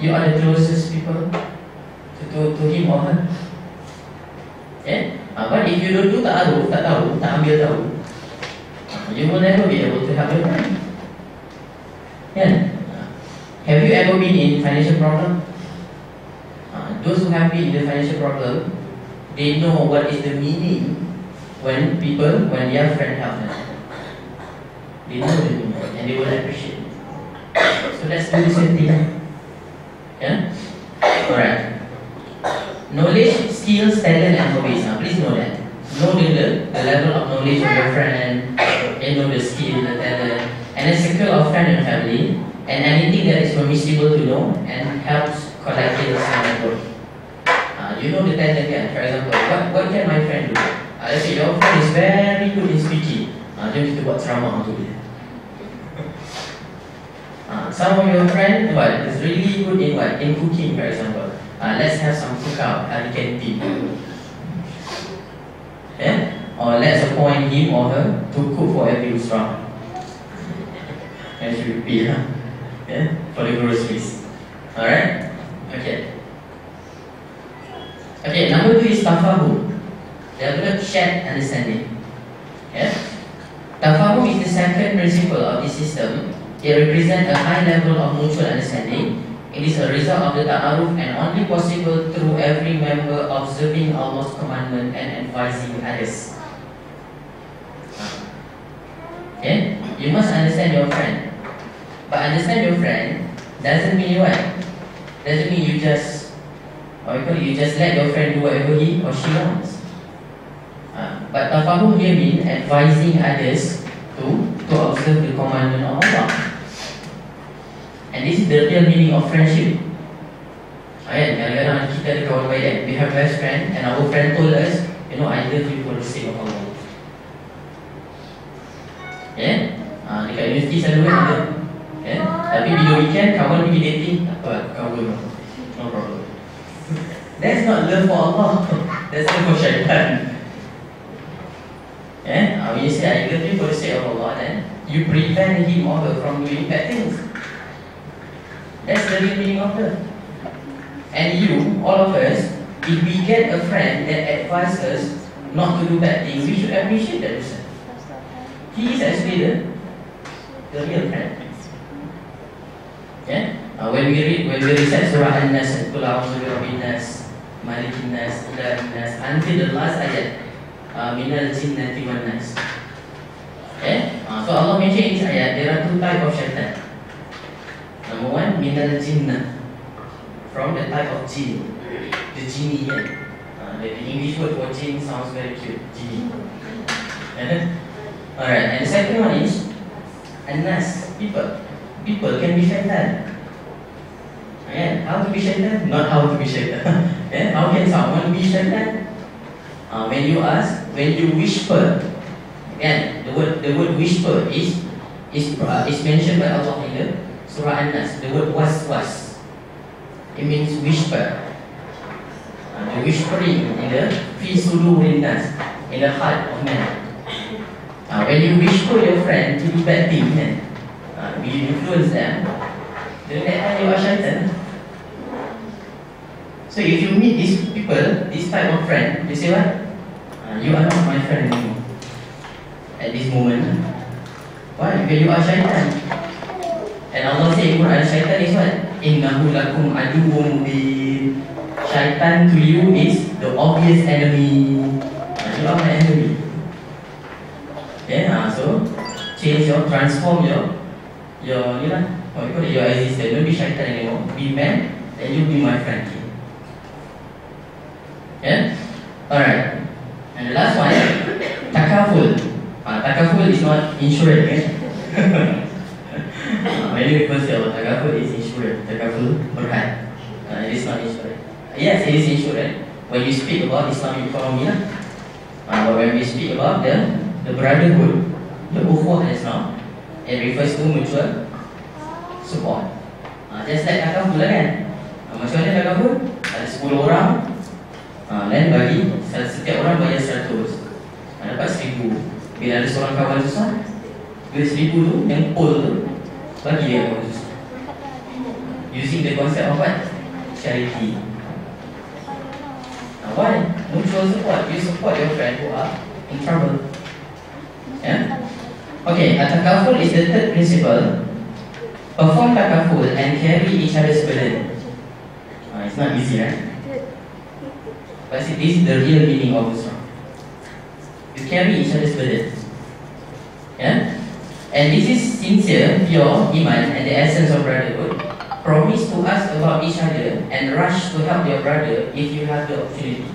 S1: You are the closest people to him or her. Yeah? But if you don't do ta'aruf, tak tahu, tak ambil tahu, you will never be able to help your friend. Yeah? Have you ever been in financial problem? Those who have been in the financial problem, they know what is the meaning when their friend help them. They know the meaning and they will appreciate it. So let's do the same thing. Yeah? Alright. Knowledge, skills, talent and hobbies. Please know that. Know the level of knowledge of your friend, and know the skill, the talent, and a circle of friends and family, and anything that is permissible to know and helps collective network. You know the talent can. For example, what can my friend do? Let's say your friend is very good in speaking. Dia kita buat ceramah untuk dia. Some of your friends is really good in cooking, for example. Let's have some cookout at the canteen. Yeah? Or let's appoint him or her to cook for every Usrah. And she will pay, yeah? For the groceries. Alright? Okay. Okay, number 2 is tafahum. Develop shared understanding. Yeah? Tafahum is the second principle of this system. It represents a high level of mutual understanding. It is a result of the ta'aruf and only possible through every member observing Allah's commandment and advising others. Okay? You must understand your friend. But understand your friend doesn't mean what? Doesn't mean you just let your friend do whatever he or she wants. But tafahum here means advising others to observe the commandment of Allah. And this is the real meaning of friendship. Kadang-kadang kita ada kawan baik, we have best friend, and our friend told us, I love you for the sake of Allah. Yeah? Dekat universiti selalu kan ada. Tapi bila weekend kawan pergi dating, tak apa, kawan. No problem. That's not love for Allah. That's love for syaitan. When you say I love you for the sake of Allah, then you prevent him or her from doing bad things. That's the real meaning of love. And you, all of us, if we get a friend that advises us not to do bad things, we should appreciate that person. He is actually the real friend. When we recite Surah An-Nas, Qul a'udzu birabbin nas, malikin nas, ilahin nas, until the last ayat, minal jinnati wan nas. So Allah mention in this ayat there are two types of shaitan. Number one, minal jinnah, from the type of jinn, the genie. The English word for jinn sounds very cute, genie. Alright, and the second one is An-Nas, people. People can be shaitan. How to be shaitan? Not how to be shaitan. How can someone be shaitan? When you ask, when you whisper, the word whisper is mentioned by Allah in the Surah An-Nas. The word was. It means whisper. The whispering in the fi sudurin nas, in the heart of man. When you whisper your friend to do bad things, you influence them, then that time you are shaitan. So if you meet these people, this type of friend, they say what? You are not my friend anymore. At this moment. Why? Because you are shaitan. And Allah says in Quran, shaitan is what? Innahu lakum aduwwum mubin. Shaitan to you is the obvious enemy. You are my enemy. So transform your existence. Don't be shaitan anymore. Be man, then you be my friend. Alright. And the last one, takaful. Takaful is not insurance. Many people say, takaful is insurance. Takaful berhad. It is not insurance. Yes, it is insurance. When you speak about Islamic economy, but when we speak about the brotherhood, the ukhuwah Islam, it refers to mutual support. Just like takaful kan? Macam mana takaful? Ada 10 orang, dan bagi setiap orang bayar 100, dapat 1000. Bila ada seorang kawan susah, bila 1000 tu, yang pool tu, bagi dia kawan susah. Using the concept of what? Charity. Why? Mutual support. You support your friend who are in trouble. Okay, takaful is the third principle. Perform takaful and carry each other's burden. It's not easy, right? But see, this is the real meaning of Usrah. You carry each other's burden. And this is sincere, pure iman and the essence of brotherhood. Promise to ask about each other and rush to help your brother if you have the opportunity.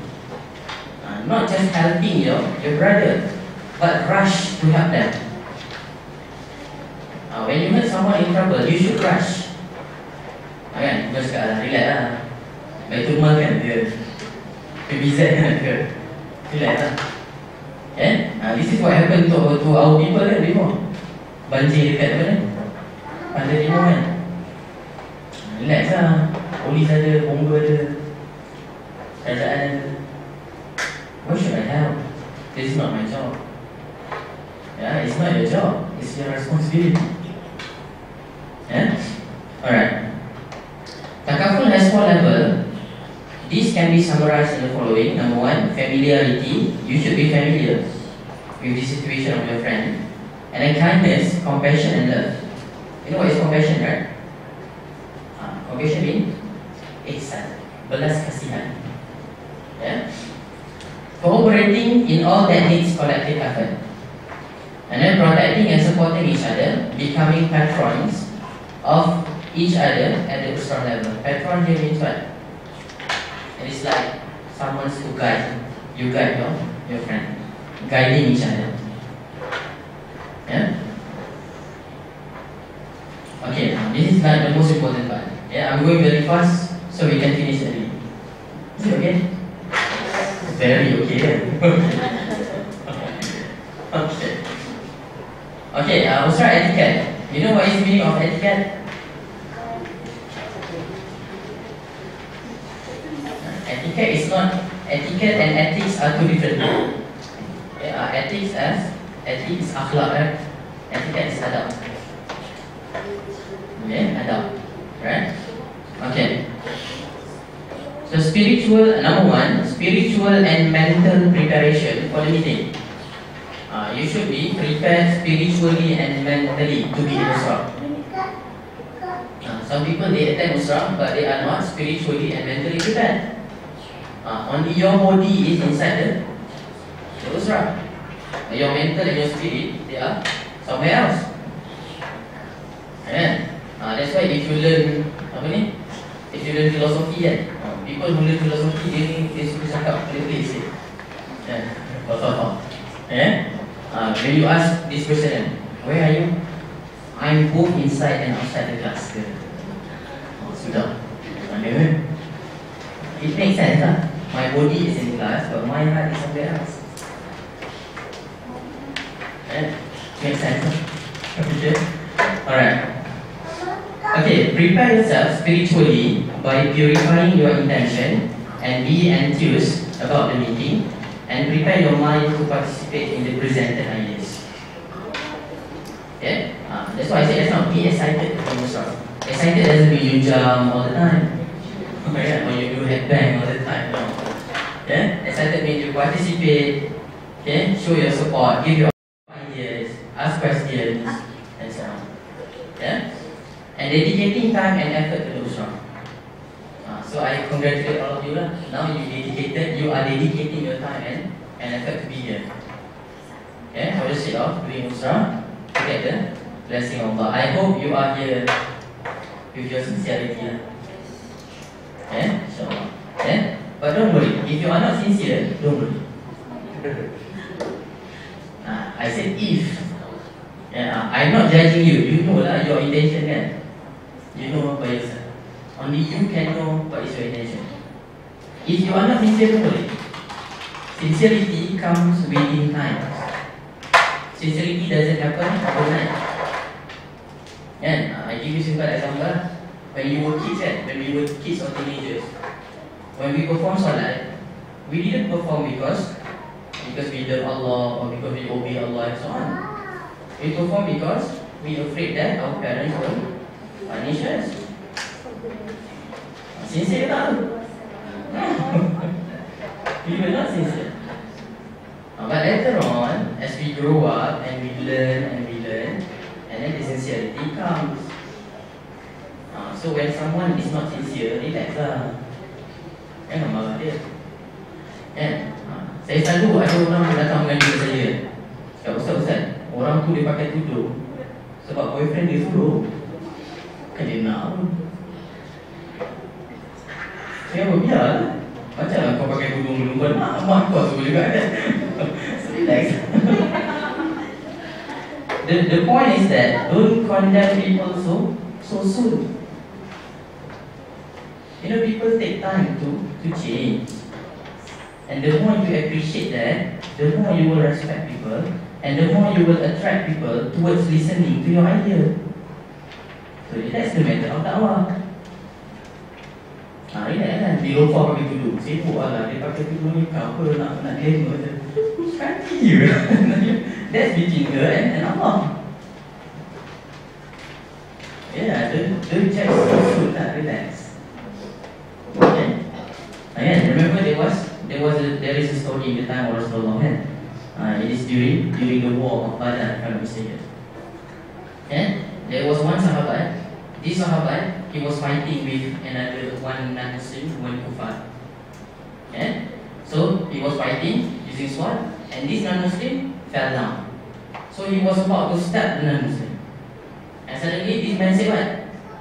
S1: Not just helping your brother, but rush to help them. When you meet someone in trouble, you should rush. Kan? Bukan cakap relax lah. Baitul Mal kan dia PBZ kan dia. Relax lah. This is what happened to our people kan before. Banjir dekat mana? Pantai Timur kan. Relax lah. Polis ada, bomba ada, kerajaan ada. Why should I help? This is not my job. It's not your job. It's your responsibility. Alright. Takaful has 4 levels. This can be summarized in the following. Number 1, familiarity. You should be familiar with the situation of your friend. And then kindness, compassion and love. You know what is compassion, right? Compassion means ihsan, belas kasihan. Cooperating in all that needs collective effort. And then protecting and supporting each other, becoming patrons of each other at the Usrah level. Patron here means what? It is like someone who guide. You guide your friend, guiding each other. Okay, this is like the most important part. I'm going very fast so we can finish early. Is it okay? Very okay. Okay. Usrah, etiquette. You know what is the meaning of etiquette? Etiquette is not, etiquette and ethics are two different. Ethics is akhlak, right? Etiquette is adab. Okay, adab. Right? Okay. So spiritual, number one, spiritual and mental preparation for the meeting. You should be prepared spiritually and mentally to be in Usrah. Some people, they attend Usrah, but they are not spiritually and mentally prepared. Only your body is inside the Usrah. Your mental and your spirit, they are somewhere else. That's why if you learn if you learn philosophy, people who learn philosophy, they suka cakap please. When you ask this person, where are you? I'm both inside and outside the class. Sudah. It makes sense, huh? My body is in class, but my heart is somewhere else. Makes sense, huh? Okay. Alright. Okay, prepare yourself spiritually by purifying your intention and be enthused about the meeting, and prepare your mind to participate in the presented ideas. Okay? That's why I said just now, be excited to do stuff. Excited doesn't mean you jump all the time. Or you do headbang all the time. No. Yeah? Excited means you participate, okay? Show your support, give your ideas, ask questions, and so on. Yeah? And dedicating time and effort to do so. So I congratulate all of you. Now you are dedicating your time and effort to be here. Okay? For the sake of doing Usrah, to get the blessing of Allah. I hope you are here with your sincerity. Okay? Inshallah. Okay? But don't worry, if you are not sincere, don't worry. I said if. I'm not judging you. You know lah your intention, kan? You know by yourself. Only you can know what is your intention. If you are not sincere, don't worry. Sincerity comes within time. Sincerity doesn't happen overnight. I give you simple example. When you were kids, when we were kids or teenagers, when we perform salat, we didn't perform because we love Allah or because we obey Allah and so on. We perform because we are afraid that our parents will punish us. Sincere tak? We were not sincere. But later on, as we grow up and we learn, and then the sincerity comes. So when someone is not sincere, relax lah. Jangan marah dia. Saya selalu ada orang datang mengadu saya. Cakap, Ustaz, orang tu dia pakai tudung sebab boyfriend dia suruh. Kan dia nak. Saya biar lah. Macam lah kau pakai tudung belum pernah, mak kau suruh juga kan. So relax. The point is that don't condemn people so soon. You know, people take time to change. And the more you appreciate that, the more you will respect people, and the more you will attract people towards listening to your idea. So that's the method of dakwah. Ini kan, di lupa pakai tudung. Sibuk lah, dia pakai tudung ni apa nak demo je. Kaki je. That's between her and Allah. Yeah, don't judge so soon, relax. Okay. Again, remember there is a story in the time of Rasulullah. It is during the war of Badr, if I'm not mistaken. There was one sahabat. This sahabat, he was fighting with one non-Muslim, one kuffar. So he was fighting using sword, and this non-Muslim fell down. So he was about to stab the non-Muslim, and suddenly this man said, "What?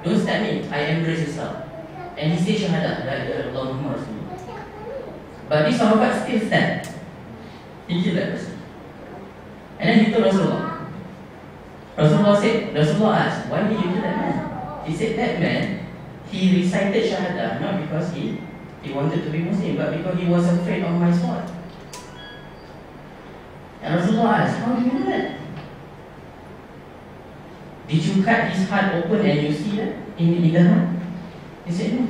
S1: Don't stab me. I embrace Islam." And he said Shahadah, Allahumma Rasulullah. But this sahabat still stand. He killed that person. And then he told Rasulullah. Rasulullah asked, why did you kill that man? He said that man, he recited Shahadah not because he wanted to be Muslim, but because he was afraid of my sword. And Rasulullah asked, how do you know that? Did you cut his heart open and you see that in the heart? He said no.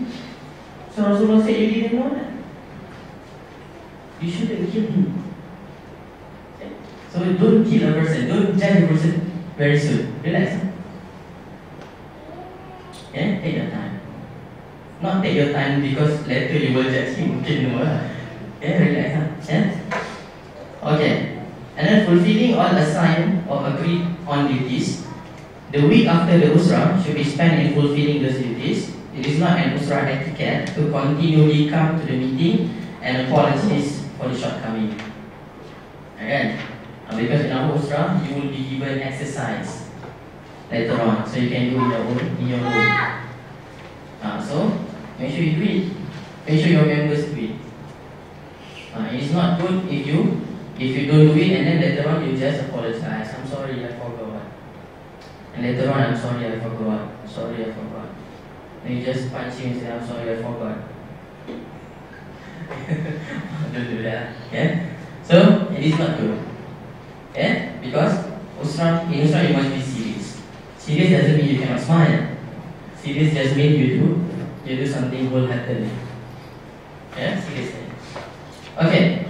S1: So Rasulullah said you didn't know that. You shouldn't kill him. So don't kill a person, don't judge a person very soon. Relax. Yeah, take your time. Not take your time because later you will judge him. Okay, no. Yeah, relax. Yeah. Okay. And then fulfilling all assigned or agreed on duties. The week after the Usrah should be spent in fulfilling those duties. It is not an Usrah etiquette to continually come to the meeting and apologize for the shortcoming. Again, because in our Usrah, you will be given exercise later on, so you can do in your room. So make sure you do it. Make sure your members do it. It is not good if you don't do it and then later on you just apologize. I'm sorry, I forgot. And later on, I'm sorry, I forgot. Sorry, I forgot. And you just punch him and say, I'm sorry, I forgot. Don't do that. Yeah. So it is not good. Yeah, because in Usrah you must be serious. Serious doesn't mean you cannot smile. Serious just means you do something will happen. Yeah, seriously. Okay.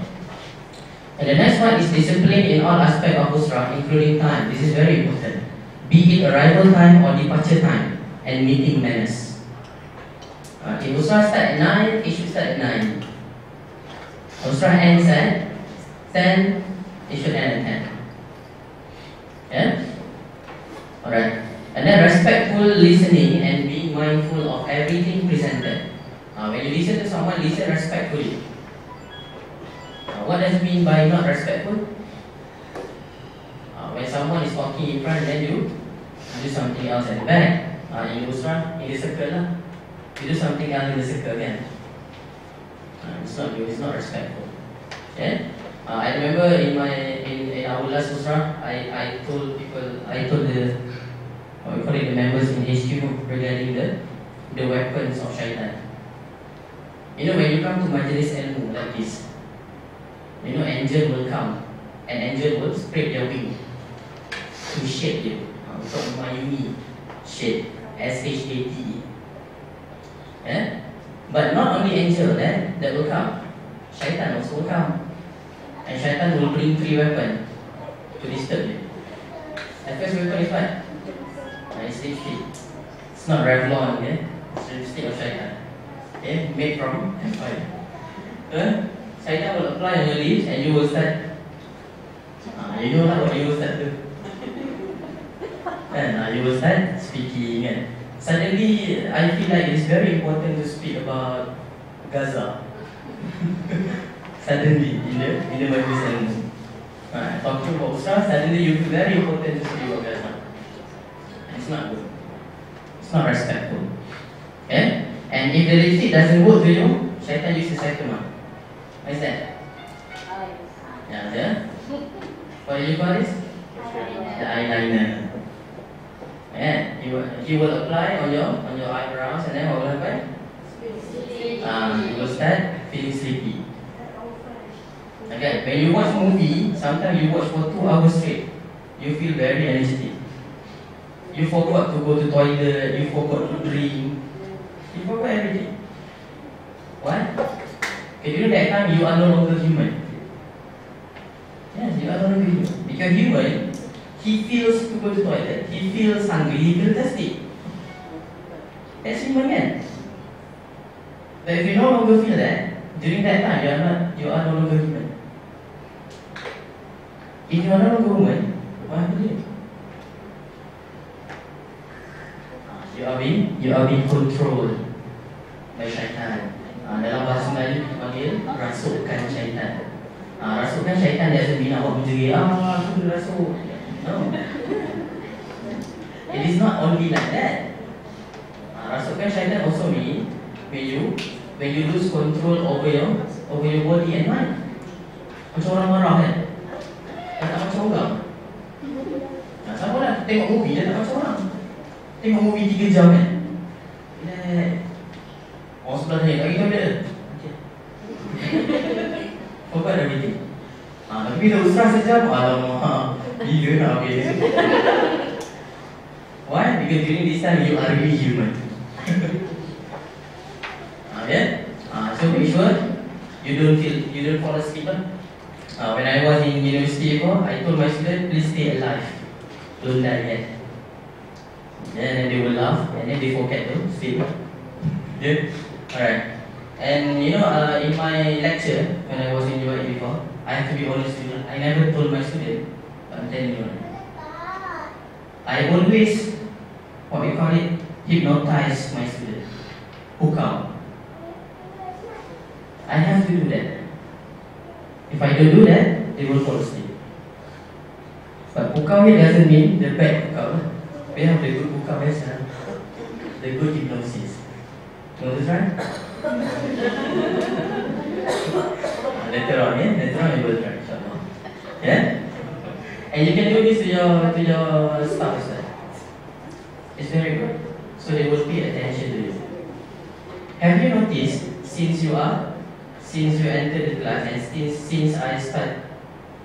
S1: And the next one is discipline in all aspects of Usrah, including time. This is very important. Be it arrival time or departure time, and meeting manners. If Usrah start at 9, it should start at 9. Usrah ends at 10, it should end at 10. Yeah? Alright. And then respectful listening and being mindful of everything presented. When you listen to someone, listen respectfully. What does it mean by not respectful? When someone is talking in front, then you do something else at the back. In Usrah, in the circle lah. You do something else in the circle again. It's not good, it's not respectful. Yeah? I remember in our last Usrah, I told the the members in HQ regarding the weapons of shaitan. You know, when you come to majlis ilmu like this, you know, angel will come and angel will spread their wing to shade you. Untuk Mayumi shade, S-H-A-D-E. Yeah? But not only angel that will come, shaitan also will come. And shaitan will bring 3 weapons to disturb you. The first weapon is what? It's lipstick. It's not Revlon, yeah? It's lipstick of shaitan. Okay? Made from empire. Shaitan will apply on your lips and you will start. You know what you will start to. And you will start speaking. And suddenly, I feel like it's very important to speak about Gaza. Suddenly, in the majlis ilmu. Talking about Usrah, suddenly you feel very important to speak about Gaza. And it's not good. It's not respectful. Yeah? And if the lipstick doesn't work to you, shaitan uses the second one. What is that? Yeah. What do you call this? The eyeliner. Yeah, you will apply on your eyebrows, and then what will happen? You will start feeling sleepy. Okay, when you watch movie, sometimes you watch for 2 hours straight. You feel very energetic. You forgot to go to toilet. You forgot to drink. You forgot everything. Why? Okay, during that time you are no longer human. Yes, you are no longer human. Because human, he feels to go to toilet, he feels hungry, he feels thirsty. That's human, kan? But if you no longer feel that, during that time you are no longer human. If you are no longer human, what happened to you? You are being controlled by syaitan. Dalam bahasa Melayu dipanggil rasukan syaitan. Rasukan syaitan doesn't mean awak menjerit, aku dirasuk. No. It is not only like that. Rasukan syaitan also mean when you lose control over your body and mind. Macam orang marah kan? Tak macam orang. Sama lah, tengok movie dia tak macam orang. Tengok movie 3 jam kan? Orang sebelah ni, lagi kau dia. Forgot everything. Tapi bila Usrah sejam, alamak, gila nak habis. because during this time you are really human. So make sure you don't fall asleep. When I was in university I told my students, please stay alive, don't die yet. Then they will laugh and then they forget to sleep. Yeah? Alright. And in my lecture, when I was in UAE before, I have to be honest with you, I never told my student, but I'm telling you, I always, what we call it, hypnotize my student. Hook out. I have to do that. If I don't do that, they will fall asleep. But hook out doesn't mean the bad hook out. We have the good hook out as well. The good hypnosis. Notice, right? Later on, you will try, inshallah. Yeah? And you can do this to your staff as well. It's very good. So they will pay attention to you. Have you noticed, since you enter the class and since I start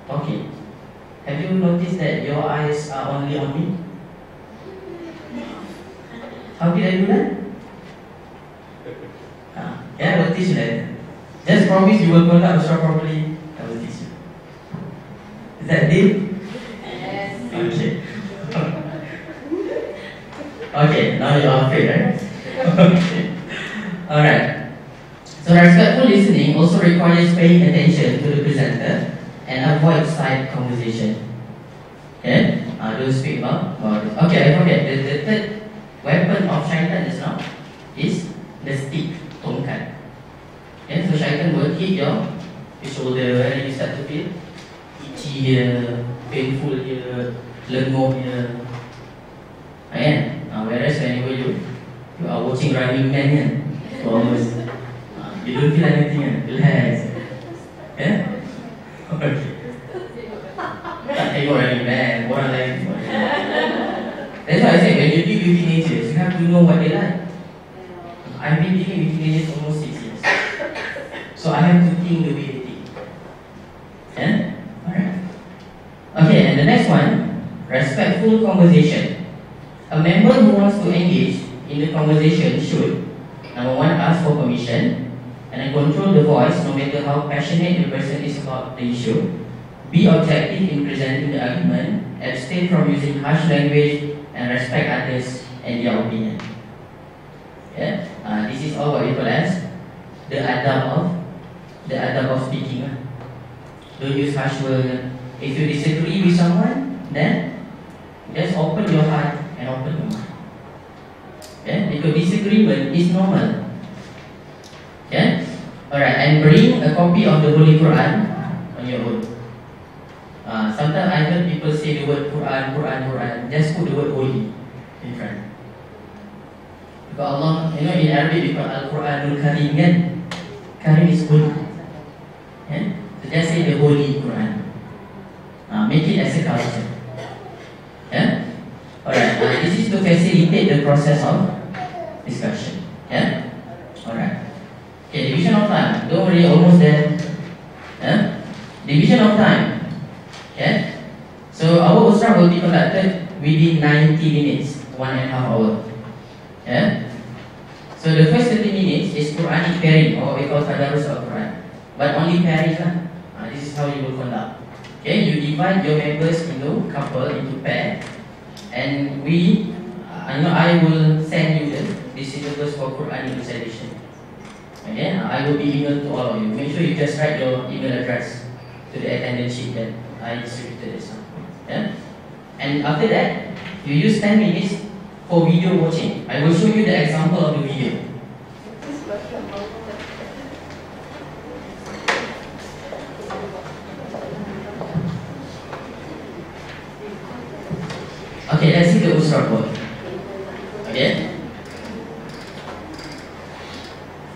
S1: talking, have you noticed that your eyes are only on me? How did I do that? Yeah, I will teach you that. Just promise you will conduct Usrah properly. I will teach you. Is that deal?
S2: Yes.
S1: Okay. Okay, now you are afraid, right? Okay. Alright. So respectful listening also requires paying attention to the presenter and avoid side conversation. Okay? Don't speak about it. Okay, I forget. The third weapon of shaitan is now is the stick, tongkat. Okay, so shaitan will hit your shoulder and you start to feel itchy here, painful here, lenguh here. Again, whereas whenever you are watching Running Man, so almost you don't feel anything, relax. Yeah? Okay. Tak tengok Running Man, orang lain. That's why I say when you deal with teenagers, you have to know what they like. I've been dealing with teenagers almost 6 years, so I have to think the way they think. Yeah? Alright. Okay, and the next one, respectful conversation. A member who wants to engage in the conversation should, number one, ask for permission and control the voice no matter how passionate the person is about the issue. Be objective in presenting the argument, abstain from using harsh language, and respect others and their opinion. Yeah? This is all what we call as the adab of speaking. Don't use harsh words. If you disagree with someone, then just open your heart and open your mind. Yeah? Because disagreement is normal. Yeah? Alright, and bring a copy of the Holy Quran on your own. Sometimes I heard people say the word Quran. Just put the word holy in front. Because Allah, in Arabic we call Al-Quranul Karim, kan? Karim is holy. Yeah? So just say the Holy Quran. Make it as a culture. Yeah? Alright, this is to facilitate the process of discussion. Yeah? Alright. Okay, division of time. Don't worry, almost there. Yeah? Division of time. Yeah? So our Usrah will be conducted within 90 minutes, 1.5 hours. Yeah? So the first 30 minutes is Quranic pairing, or we call Tadarus al-Quran. But only pairing. This is how you will conduct. Okay, you divide your members into couple, into pair, and I will send you the syllabus for Quranic recitation. Okay, I will be emailed to all of you. Make sure you just write your email address to the attendance sheet that I distributed this. Yeah? And after that, you use 10 minutes for video watching. I will show you the example of the video. Okay, let's see the Usrah code. Okay?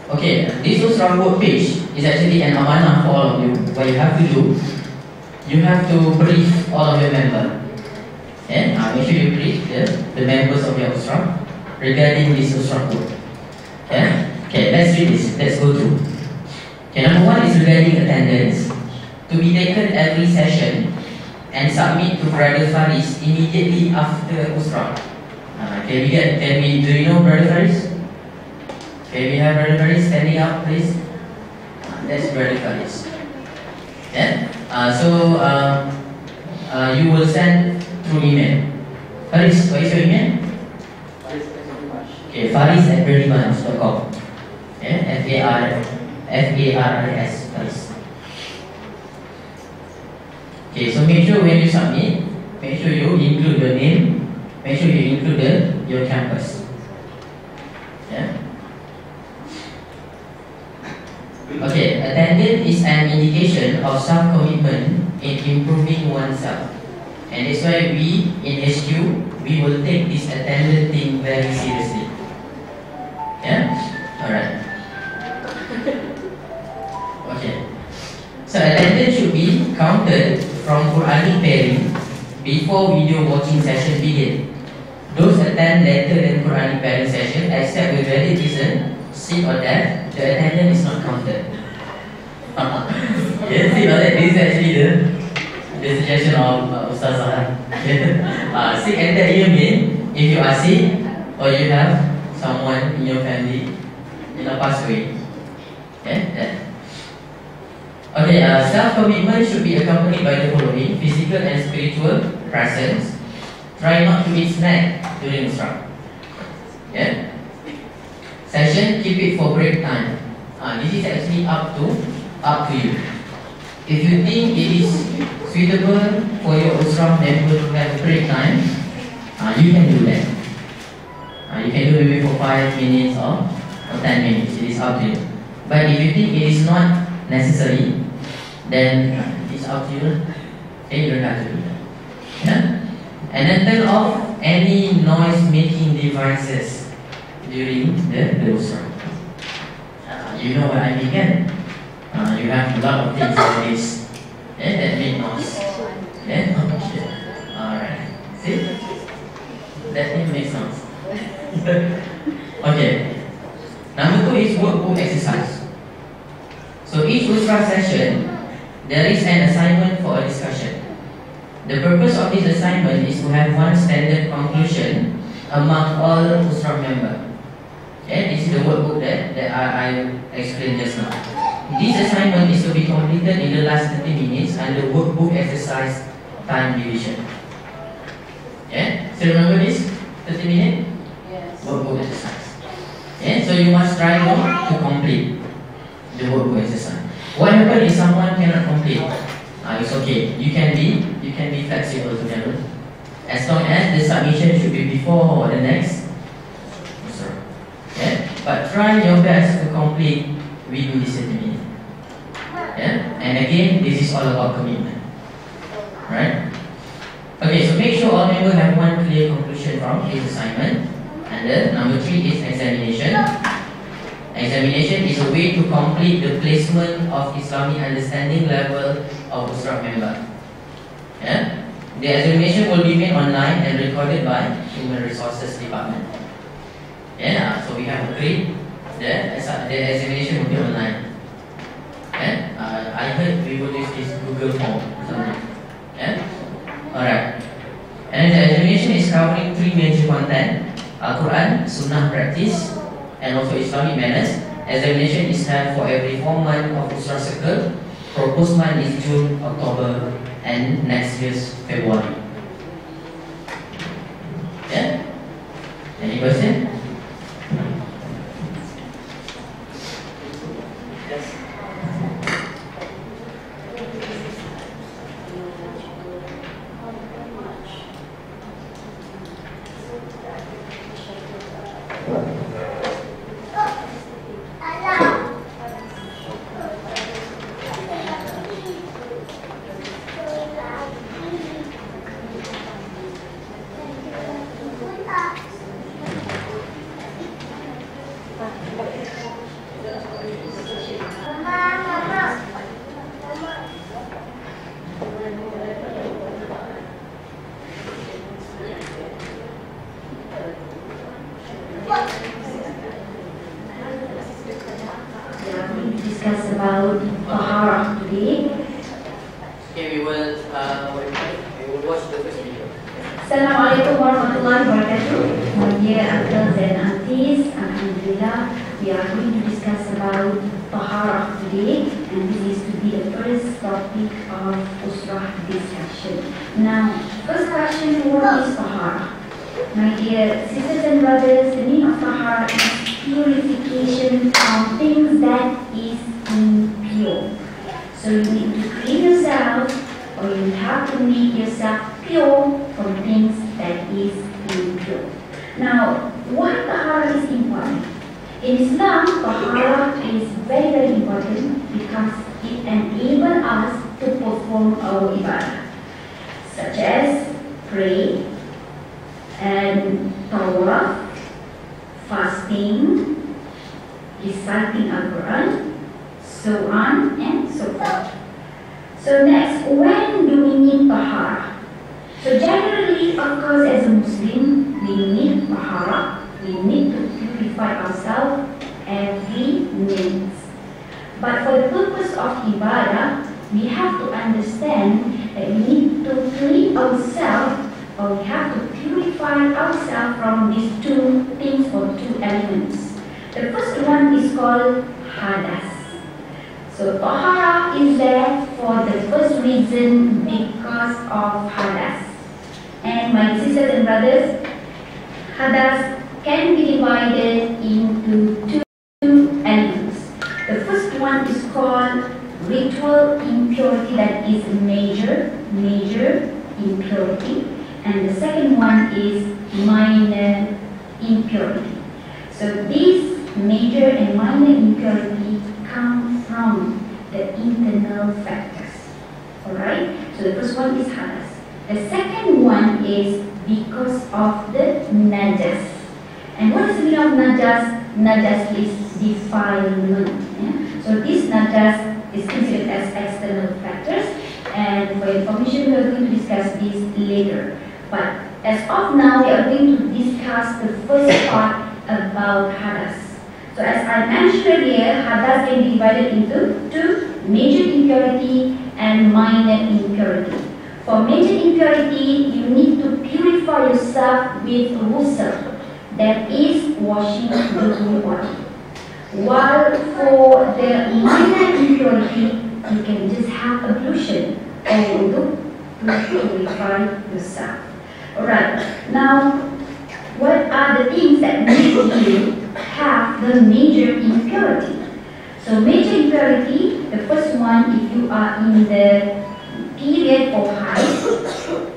S1: Okay, this Usrah code page is actually an amanah for all of you. What you have to do, you have to brief all of your members. And make sure you brief the members of your Usrah regarding this Usrah code. Yeah? Okay, let's read this. Let's go through. Okay, number one is regarding attendance. To be taken every session and submit to Brother Faris immediately after Usrah. Do you know Brother Faris? Can we have Brother Faris standing up, please? That's Brother Faris. Yeah? You will send through email. Faris, what is your email? Okay, faris@verymuch.com. Yeah, Faris, Faris. Okay, so make sure when you submit, make sure you include your name, make sure you include your campus. Yeah. Okay, attendance is an indication of self-commitment in improving oneself. And that's why we in HQ, we will take this attendance thing very seriously. Yeah? Alright. Okay. So attendance should be counted from Quranic pairing before video watching session begin. Those attend later than Quranic pairing session, except with valid reason, sick or death, the attendance is not counted. Yes, see, this is actually the suggestion of Ustazah. Sick and death here mean if you are sick or you have someone in your family passed away. Okay, self-commitment should be accompanied by the following: physical and spiritual presence. Try not to eat snack during Usrah. Yeah. Session, keep it for break time. This is actually up to you. If you think it is suitable for your Usrah member to have break time, you can do that. You can do maybe for 5 minutes or 10 minutes. It is up to you. But if you think it is not necessary, then it's up to you. Okay, you don't have to do that. Yeah? And then turn off any noise-making devices during the Usrah. You know what I mean, kan? You have a lot of things like this that make noise. Yeah? Okay. Alright. See? That thing makes noise. Okay. Number 2 is workbook exercise. So each Usrah session, there is an assignment for a discussion. The purpose of this assignment is to have one standard conclusion among all Usrah members. Okay, this is the workbook that I explained just now. This assignment is to be completed in the last 30 minutes under workbook exercise time division. Yeah, so remember this 30 minutes?
S2: Yes.
S1: Workbook exercise. Yeah, so you must try to complete the workbook exercise. What happens if someone cannot complete? It's okay. You can be flexible to them, as long as the submission should be before or the next. Yeah? But try your best to complete within this 30 minutes. Yeah? And again, this is all about commitment. Right? Okay, so make sure all members have one clear conclusion from this assignment. And then number 3 is examination. Examination is a way to complete the placement of Islamic understanding level of Usrah member. Yeah? The examination will be made online and recorded by Human Resources Department. Yeah, so we have agreed that the examination will be online. Yeah? I heard we will use this Google form or something. Yeah? Alright. And the examination is covering 3 major content: Al-Quran, Sunnah practice, and also Islamic manners. Examination is held for every 4 months of Usrah Circle. Proposed month is June, October, and next year's February. Yeah? Any question? Yes.
S3: Discuss about Taharah today.
S1: Okay, we will watch the first video.
S3: Assalamualaikum warahmatullahi wabarakatuh. My dear uncles and aunties, Alhamdulillah, we are going to discuss about Taharah today, and this is to be the first topic of Usrah discussion. Now, first question, what is Taharah? My dear sisters and brothers, the meaning of Taharah is purification from things that is impure. So you need to clean yourself, or you have to make yourself pure from things that is impure. Now, why Taharah is important? In Islam, Taharah is very, very important because it enables us to perform our ibadah, such as pray and tawaf, fasting, reciting Al-Quran, so on and so forth. So next, when do we need Taharah? So generally, of course, as a Muslim, we need Taharah. We need to purify ourselves every minute. But for the purpose of ibadah, we have to understand that we need to clean ourselves, or we have to purify ourselves from these two things or two elements. The first one is called hadas. So Taharah is there for the first reason because of hadas. And my sisters and brothers, hadas can be divided into two elements. The first one is called ritual impurity, that is major impurity, and the second one is minor impurity. So these major and minor impurity come from the internal factors. Alright? So the first one is hadas. The second one is because of the najas. And what is the meaning of najas? Najas is defilement. Yeah? So this najas is considered as external factors, and for information we are going to discuss this later. But as of now, we are going to discuss the first part about hadas. So as I mentioned earlier, hadas can be divided into two: major impurity and minor impurity. For major impurity, you need to purify yourself with Usrah, that is washing the whole body. While for the minor impurity, you can just have ablution or wudu to purify yourself. Alright, now what are the things that make you have the major impurity? So major impurity, the first one, if you are in the period of height,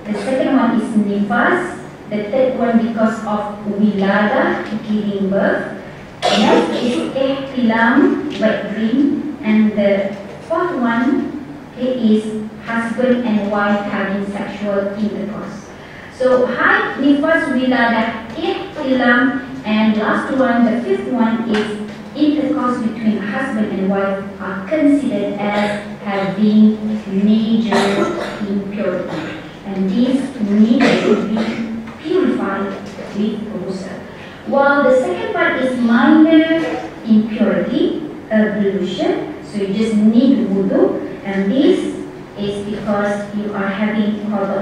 S3: the second one is nifas, the third one because of wilada, giving birth, next is ihtilam, wet dream, and the fourth one is husband and wife having sexual intercourse. So height, nifas, wilada, ihtilam, and last one, the fifth one is intercourse between husband and wife are considered as having major impurity, and these need to be purified with Usrah. While the second part is minor impurity, ablution, so you just need wudu, and this is because you are having qada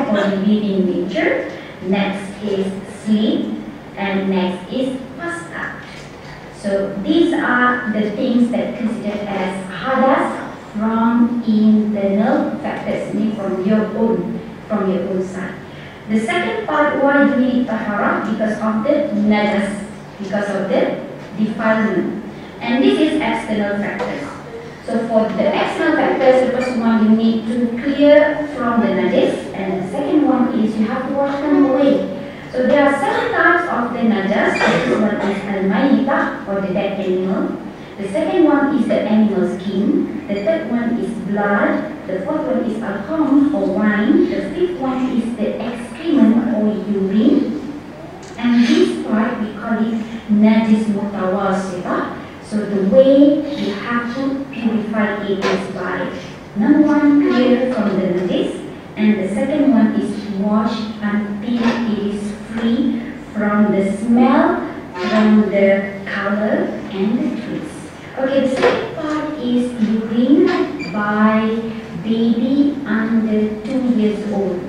S3: or living nature. Next is sleep, and next is fast out. So these are the things that considered as hadas from internal factors, meaning from your own side. The second part, why do we need Taharah? Because of the najas, because of the defilement. And this is external factors. So for the external factors, the first one you need to clear from the najas, and the second one is you have to wash them away. So there are seven types of the najas. The first one is al-mayitah, or the dead animal. The second one is the animal skin. The third one is blood. The fourth one is alcohol or wine. The fifth one is the excrement or urine. And this part we call it najis mutawasitah. So the way you have to purify it is by number one, clear from the najis, and the second one is wash until it is free from the smell, from the color, and the trees. Okay, the second part is urine by baby under 2 years old.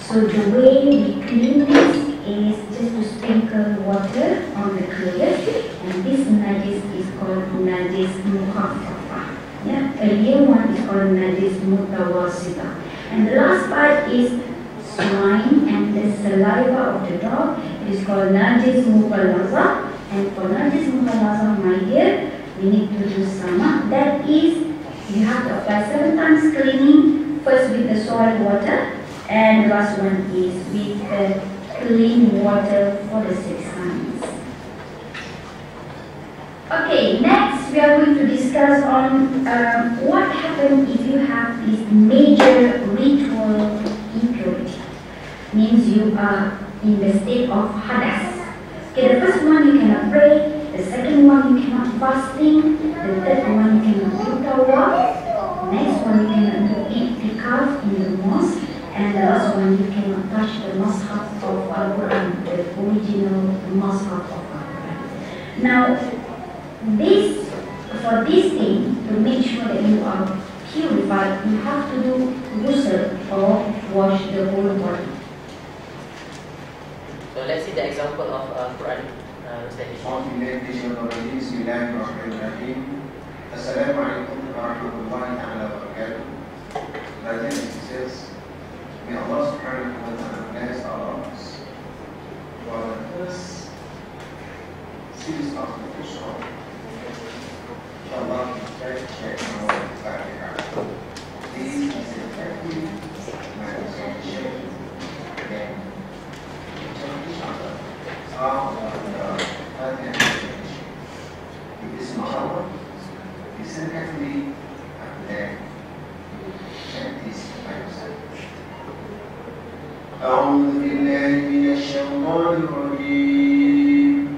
S3: So the way we clean this is just to sprinkle water on the clothes, and this najis is called najis mukhaffafah. Yeah, earlier one is called najis mutawassita. And the last part is swine and the saliva of the dog. It is called najis mukhallaza. And for najis mukhallaza, my dear, we need to do sama. That is, you have to apply 7 times cleaning, first with the soil water, and the last one is with the clean water for the 6 times. Okay, next we are going to discuss on what happens if you have this major ritual impurity. Means you are in the state of hadas. Okay, the first one you cannot pray, the second one you cannot fasting, the third one you cannot do tawaf, next one you cannot do i'tikaf in the mosque, and the last one you cannot touch the mushaf of Al-Quran, the original mushaf of Al-Quran. Now, for this thing, to make sure that you are purified, you have to do ghusl or wash the whole body.
S1: So let's see the example of Quran recitation.
S4: Assalamualaikum warahmatullahi wabarakatuh. Brothers and sisters, may Allah subhanahu wa ta'ala bless our lives. For the first series of the Usrah, inshallah, we try to check our Fitrah. This is exactly my suggestion. Again, inshallah, of the Fitrah. It is inshallah. Listen carefully and then check this by yourself. أعوذ بالله من الشيطان الرجيم.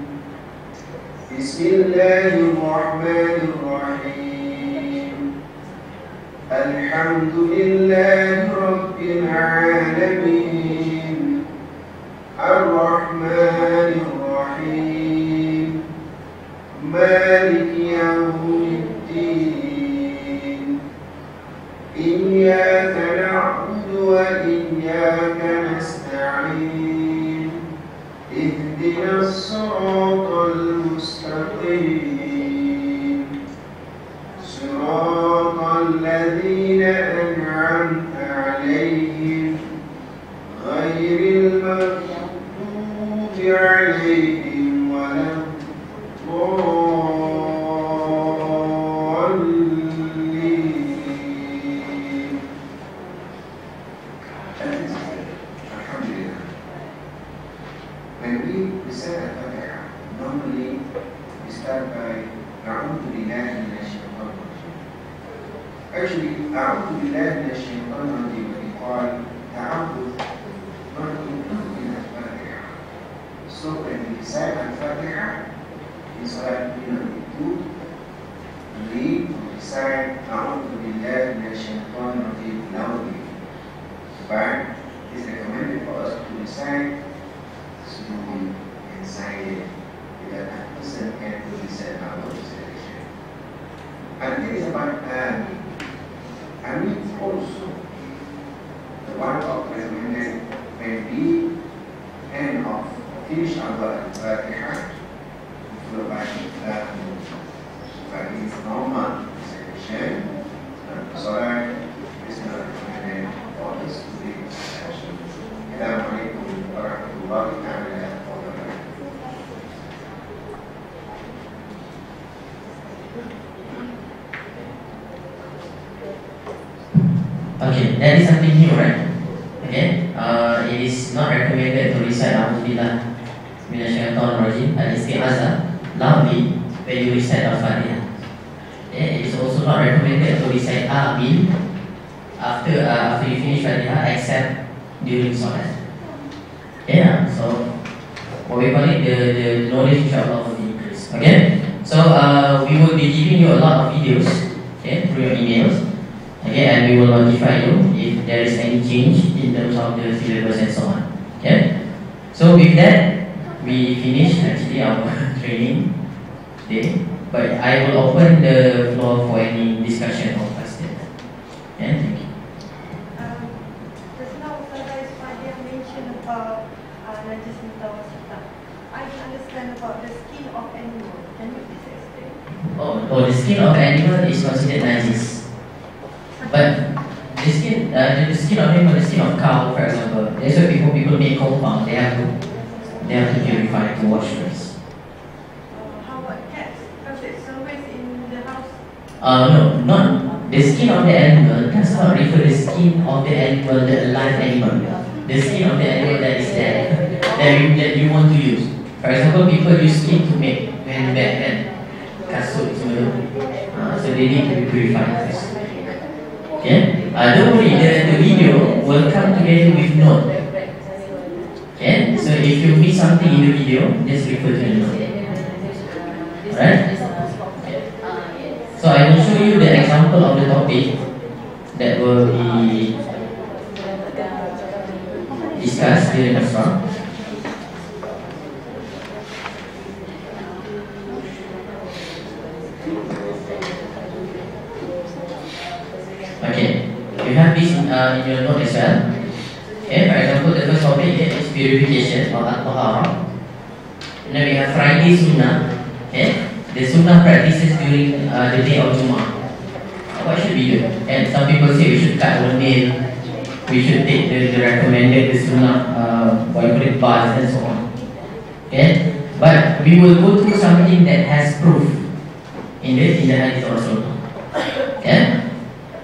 S4: بسم الله الرحمن الرحيم. الحمد لله رب العالمين. الرحمن الرحيم. مالك يوم الدين. إياك نعبد وإياك نستعين. اهدنا الصراط المستقيم. صراط الذين أنعمت عليهم غير المغضوب عليهم ولا When we recite Al-Fatiha, normally we start by A'udhu Billahi Minash Shaitanir Rajim. Actually, A'udhu Billahi Minash Shaitanir Rajim we call Ta'awudh, not included in Al-Fatiha. So when we recite Al-Fatiha, it's like to read or recite A'udhu Billahi Minash Shaitanir Rajim loudly. But it's recommended for us to recite slowly and silently, that a person can listen our recitation. And this is about Amin. Amin also, the one of recommended when we end off, finish our Fatiha, followed by normal recitation. Salat is not recommended for this to be recitation. Assalamualaikum warahmatullahi wabarakatuh.
S1: Okay, that is something new, right? Okay, it is not recommended to recite Alhamdulillah Minasyaitonir Rajim and Isti'azah loudly when you recite Al-Fatiha. Okay, it is also not recommended to recite Amin after you finish Fatiha except during Salat. Yeah, so what we call it, the knowledge inshallah will increase. Okay, so we will be giving you a lot of videos, okay, through your emails. Okay, and we will notify you if there is any change in terms of the syllabus and so on. Okay, so with that we finish actually our training day. But I will open the floor for any discussion or question. Okay, thank you.
S2: Just now, Ustazah is
S1: the skin of animal is considered najis. But the skin of animal, the skin of cow, for example, that's why people make compound. They have to purify to wash first.
S2: How about cats? Because it's always in the house.
S1: No, not the skin of the animal. Does not refer to the skin of the animal, the alive animal. The skin of the animal that is dead, that you want to use. For example, people use skin to make handbag and kasut semua. So they need to be purified first. Okay? Don't worry, the video will come together with note. Okay? So if you miss something in the video, just refer to the note. Alright? So I will show you the example of the topic that will be discussed during Usrah. Okay, you have this in your note as well. Okay, for example, the first topic is purification or al-tahara. And then we have Friday Sunnah. Okay, the Sunnah practices during the day of Jummah. What should we do? And some people say we should cut our nail, we should take the recommended, the Sunnah, what you call it, bath and so on. Okay, but we will go through something that has proof in the hadith of Rasulullah. Okay.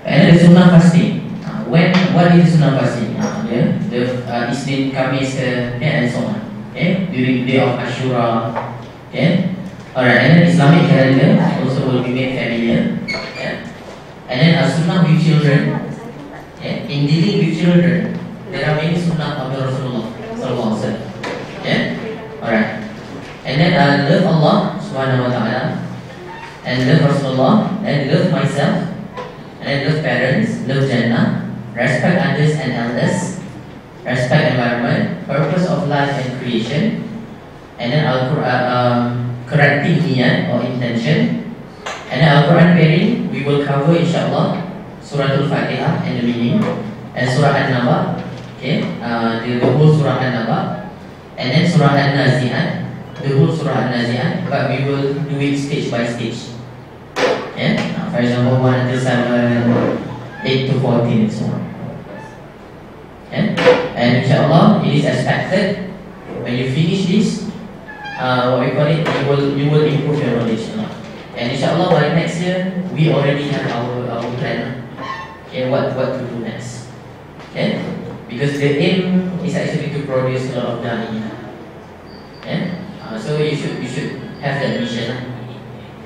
S1: And the Sunnah fasting. What is the Sunnah fasting? The Isnin, Kamis, and so on. Okay, during the day of Ashura. Okay, alright. And then Islamic calendar also will be made familiar. Okay. And then Sunnah with children. Okay. In dealing with children, there are many Sunnah of the Rasulullah Sallallahu Alaihi Wasallam. Okay, alright. And then love Allah Subhanahu Wa Taala, and love Rasulullah, and love myself. And love parents, love Jannah, respect others and elders, respect environment, purpose of life and creation, and then correcting niyyah or intention, and then Al-Quran pairing. We will cover insyaAllah Surah Al-Fatihah and the meaning, and Surah An-Naba, okay, the whole Surah An-Naba, and then Surah An-Nazi'at, the whole Surah An-Nazi'at, but we will do it stage by stage. Yeah? For example, 1 until 7, 8 to 14 and so on. Yeah? And insyaAllah, it is expected when you finish this, what we call it, you will improve your knowledge. And insyaAllah, by next year, we already have our plan. Okay, what to do next. Okay? Because the aim is actually to produce a lot of da'i. Yeah? So you should have that mission.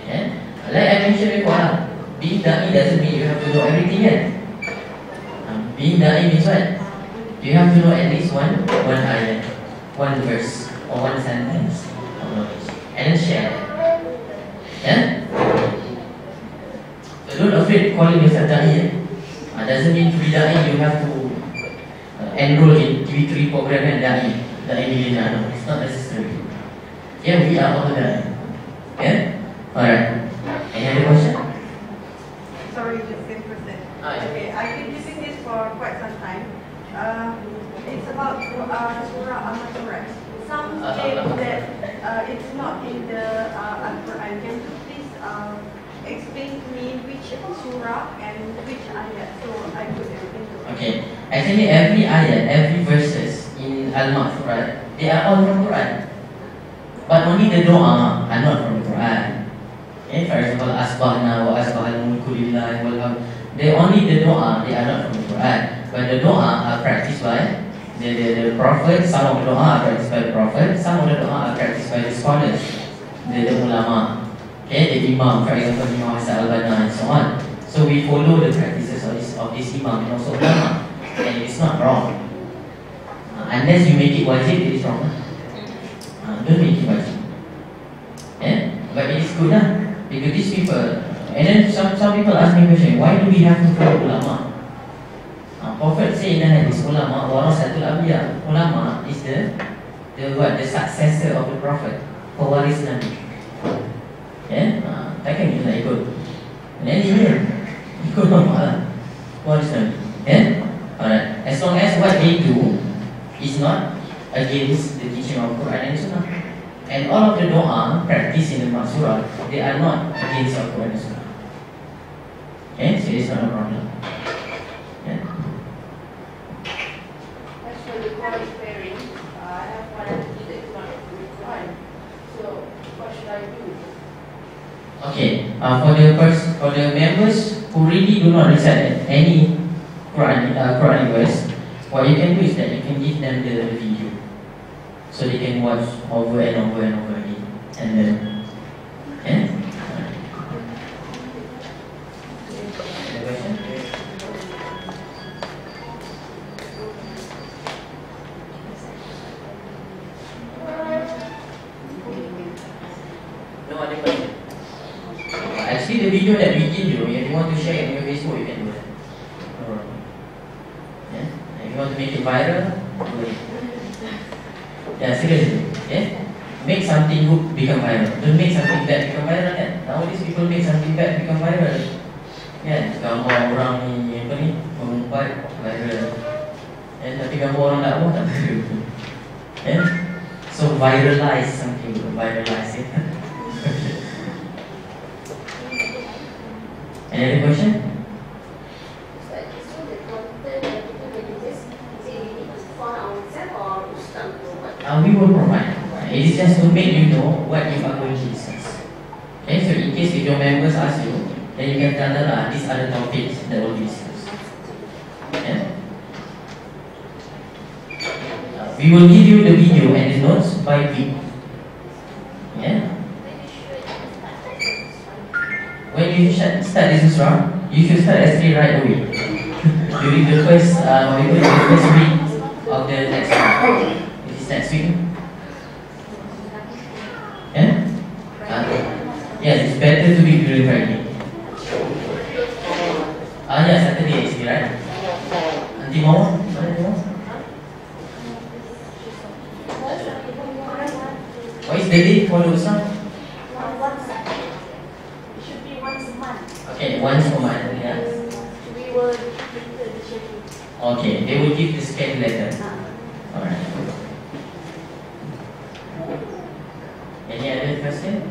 S1: Yeah? Like I mentioned before, being da'i doesn't mean you have to know everything yet. Being da'i means what? You have to know at least one ayat, one verse, or one sentence of knowledge, and then share. Yeah? So don't afraid calling yourself da'i. Doesn't mean to be da'i you have to enroll in TV3 program and da'i millionaire. No, it's not necessary. Yeah, we are all da'i. Yeah? Alright. Any other question?
S2: Sorry, just same question. Okay, I've been using this for quite some time. It's about Surah Al-Masurah. Some say that it's not in the Al-Quran. Can you please explain to me which surah and which ayat, so I could explain to you?
S1: Okay, actually every ayat, every verses in Al-Masurah, they are all from Quran. But only the doa are not from the Quran. Okay, for example, asbahna wa asbahal mulku lillahi wal hamd. They only the doa, they are not from the Quran. But the doa are practiced by the Prophet. Some of the doa are practiced by the Prophet. Some of the doa are practiced by the scholars, the ulama. Okay, the Imam, for example, Imam Hassan al-Banna and so on. So we follow the practices of this Imam and also ulama, and it is not wrong. Unless you make it wajib, it is wrong. Don't make it wajib. Yeah, but it is good, because these people. And then some people ask me question, why do we have to follow ulama? Prophet say in the hadith, ulama warasatul anbiya. Ulama is the successor of the Prophet, pewaris Nabi. Yeah, takkan kita nak ikut. Anyway, ikut ulama lah, pewaris Nabi. Yeah, alright. As long as what they do is not against the teaching of Quran and Sunnah, and all of the doa practiced in the Masurah, they are not against the Quran and Sunnah. Okay, so it's not a problem. Yeah.
S2: As for the Quran pairing, I have one entity that is not the Quran. So what should I do?
S1: Okay, for the members who really do not recite any Quran verse, what you can do is that you can give them the video, so they can watch over and over and over again, and then, yeah. Any question? No other question. Actually, the video that we give you, if you want to share it on your Facebook, you can do that. No problem. Yeah? If you want to make it viral, do it. Yeah, seriously. Yeah? Make something good become viral. Don't make something bad become viral kan? Nowadays people make something bad become viral. Yeah, gambar orang ni, apa ni, mengumpat viral. Tapi gambar orang dakwah tak viral. Yeah? So viralize something, viralize it. Any other question? We will provide. It is just to make you know what you are going to discuss. Okay, so in case if your members ask you, then you can tell them these are the topics that will be discussed. Yeah? We will give you the video and the notes by week. Yeah? When you start this Usrah, you should start actually right away. During the first week of the next week. It is next week. Yeah? Yes, it's better to be during Friday. Yeah, Saturday actually, right? Nanti mau? Mana dia mau? What is the date for the Usrah?
S3: It should be once a month.
S1: Okay, once a month, yeah.
S3: We will give the schedule.
S1: Okay, they will give the schedule letter. Alright. Any other question?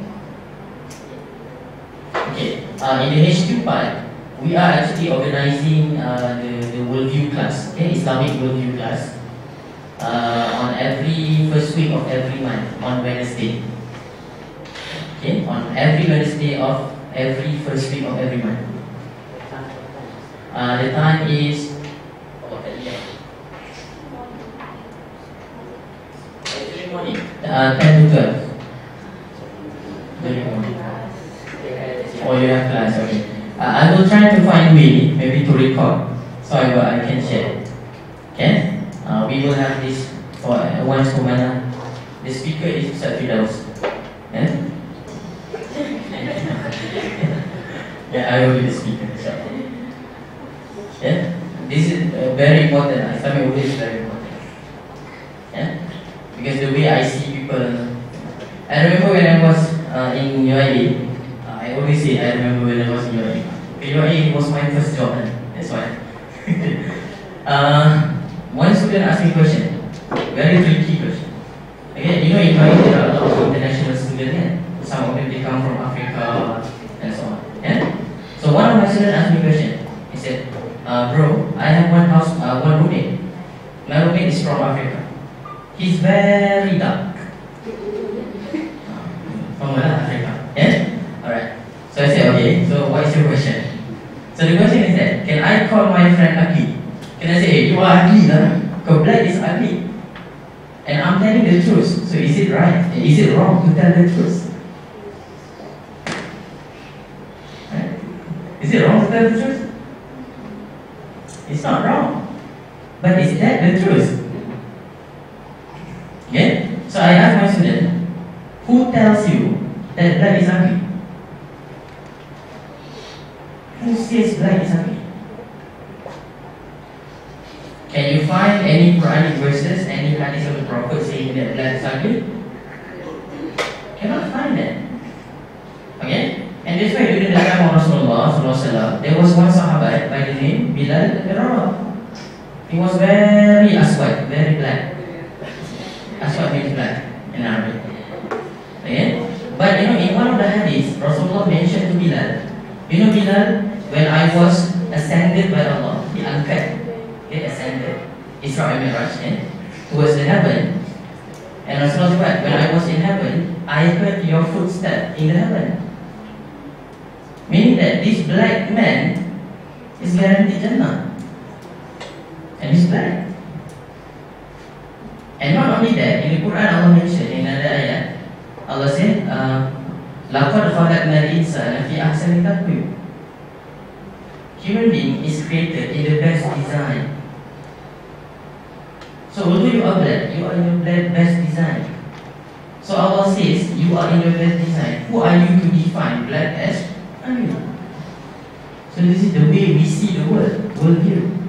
S1: Okay, in the HQ part, we are actually organizing the worldview class, okay, Islamic worldview class, on every first week of every month, on Wednesday. Okay, on every Wednesday of every first week of every month. The time is morning, 10 to 12. Very morning. Oh, you have class, okay. I will try to find a way, maybe to record, so I can share. Okay? We will have this for once per month. The speaker is Fitrah. Yeah? Yeah, I will be the speaker. So. Yeah? This is very important. Islamic world is very important. Yeah? Because the way I see people, I remember when I was in UAE, I always say I remember when I was in UAE. UAE was my first job, that's why. One student asked me a question, very tricky question. Okay, you know in UAE there are a lot of international students, yeah? Some of them they come from Africa and so on. Yeah? So one of my students asked me a question. He said, bro, I have one roommate. My roommate is from Africa. He's very dark. From Africa. Yeah? Alright. So I said, okay, so what is your question? So the question is that, can I call my friend ugly? Can I say, hey, you are ugly, because black is ugly. And I'm telling the truth. So is it right? Is it wrong to tell the truth? Right? Is it wrong to tell the truth? It's not wrong. But is that the truth? Yeah? So I asked my student, who tells you that black is ugly? Who says black is ugly? Can you find any Quranic verses, any hadith of the Prophet saying that black is ugly? Cannot find that. Okay? And that's why during the time of Rasulullah, there was one Sahabat by the name Bilal bin Rabah. He was very aswad, very black. Aswad means black in Arabic. Okay? But you know, in one of the hadiths, Rasulullah mentioned to Bilal, you know Bilal, when I was ascended by Allah, diangkat, ascended, Isra and Mi'raj, towards the heaven. And Rasulullah said, when I was in heaven, I heard your footsteps in the heaven. Meaning that this black man is guaranteed Jannah. And he's black. And not only that, in the Quran Allah mentioned in another ayat, Allah said, لَقَدْ خَلَقْنَا الْإِنسَانَ فِي أَحْسَنِ تَقْوِيمٍ. Human being is created in the best design. So although you are black, you are in your best design. So Allah says, you are in your best design. Who are you to define black as ugly? So this is the way we see the worldview.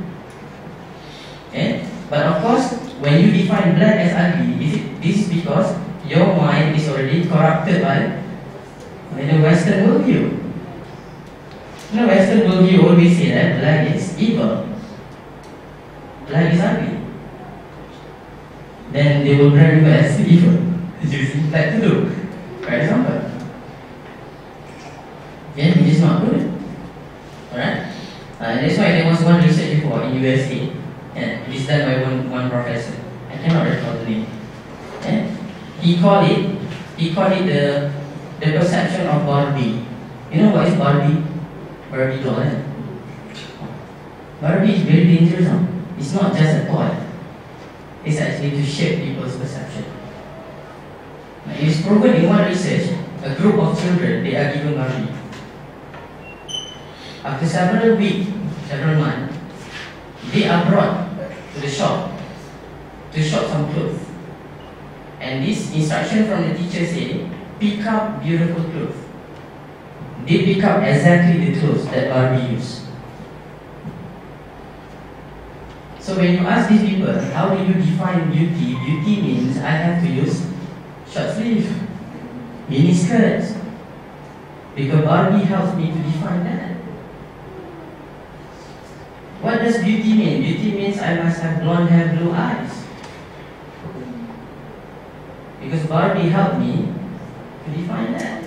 S1: But of course, when you define black as ugly, this is because your mind is already corrupted by the Western worldview. The Western worldview always say that black is evil, black is ugly. Then they will brand you as evil, using black to do. For example, it is not good. Alright? That's why there was one research before in USA. It is done by one professor. I cannot recall the name. He called it the perception of Barbie. You know what is Barbie? Barbie doll. Barbie is very dangerous. It's not just a toy. It's actually to shape people's perception. It is proven in one research, a group of children, they are given Barbie. After several weeks, several months, they are brought to the shop to shop some clothes. And this instruction from the teacher said, pick up beautiful clothes. They pick up exactly the clothes that Barbie used. So when you ask these people, how do you define beauty? Beauty means I have to use short sleeve, mini skirts. Because Barbie helps me to define that. What does beauty mean? Beauty means I must have blonde hair, blue eyes. Because Barbie helped me to define that.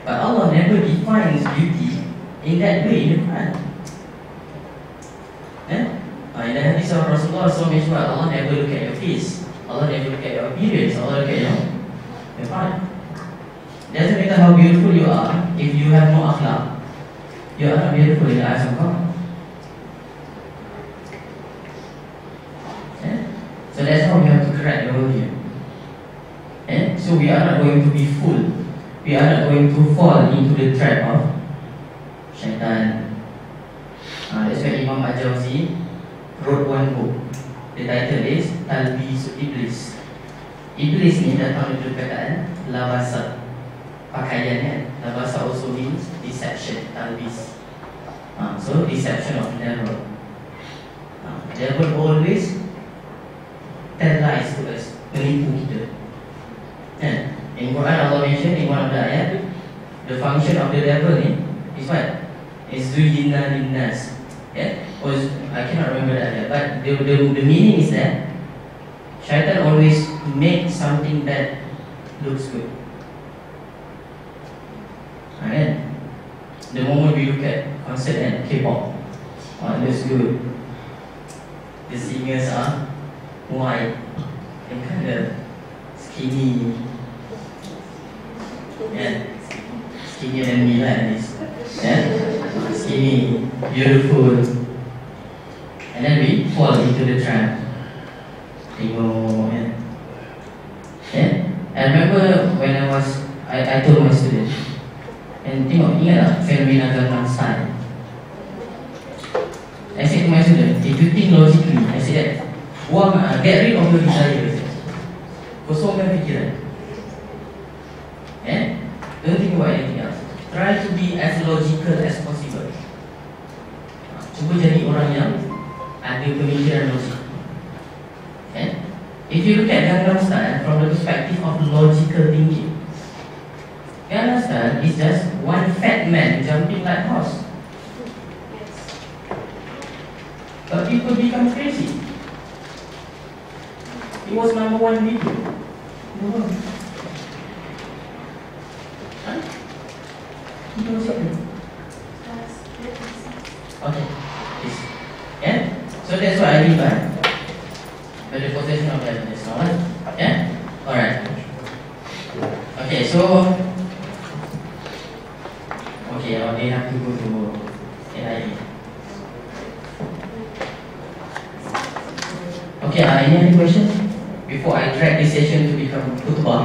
S1: But Allah never defines beauty in that way in the Quran. In the hadith of Rasulullah mentioned Allah never look at your face, Allah never look at your appearance, Allah look at your heart. Doesn't matter how beautiful you are, if you have no akhlaq, you are not beautiful in the eyes of God. So that's how we have to correct the worldview. So we are not going to be fooled. We are not going to fall into the trap of Shaitan. That's why Imam Al-Jawzi wrote one book. The title is Talbis Iblis. Iblis ni datang dari perkataan labasa, pakaiannya. Labasa also means deception, talbis. So deception of the devil. Devil always tell lies to us, menipu kita. In Quran Allah mention in one of the ayat, the function of the devil is what? Is zuyina linnas. Or I cannot remember the ayat, but the meaning is that Shaitan always makes something that looks good. The moment we look at concert and K-pop, it looks good. The singers are white and kind of skinny. Skinnier than me lah at least. Skinny, beautiful. And then we fall into the trap. Tengok, I remember when I told my students, and tengok, ingat tak fenomena Gangnam Style? I said to my students, if you think logically, I said that, get rid of your desire. Kosongkan fikiran. Don't think about anything else. Try to be as logical as possible. Cuba jadi orang yang ada pemikiran logik. If you look at Gangnam Style from the perspective of logical thinking, Gangnam Style is just one fat man jumping like horse. But people become crazy. It was #1 video. Okay, please. Yeah? So that's what I mean by the possession of evidence. Yeah? Alright. Okay, so they have to go to NIA. Okay, any other questions? Before I drag this session to become football.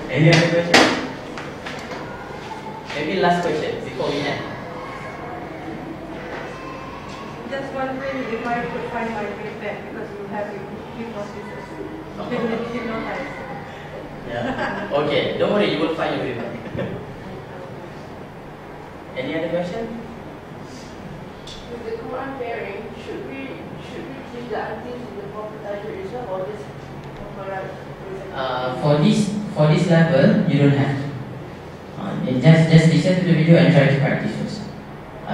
S1: Any other questions? Maybe last question before we end.
S2: Just wondering if I could find my way back because you have your processes.
S1: Yeah. Okay, don't worry, you will find your way back. Any other question?
S5: With the Quran pairing, should we teach the aunties in the Prophet Islam or just
S1: for this level, you don't have to. Just listen to the video and try to practice first.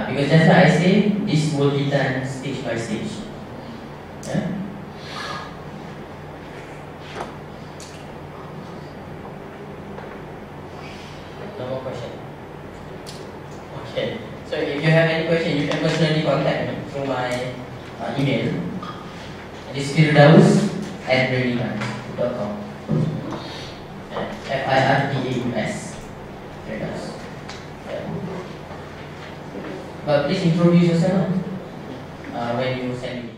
S1: Because just like I say, this will be done stage by stage. Yeah? No more question. Okay. So if you have any question, you can personally contact me through my email. It is firdaus@brilliant.com. FIRDAUS. Firdaus. Yeah. But please introduce yourself when you send me.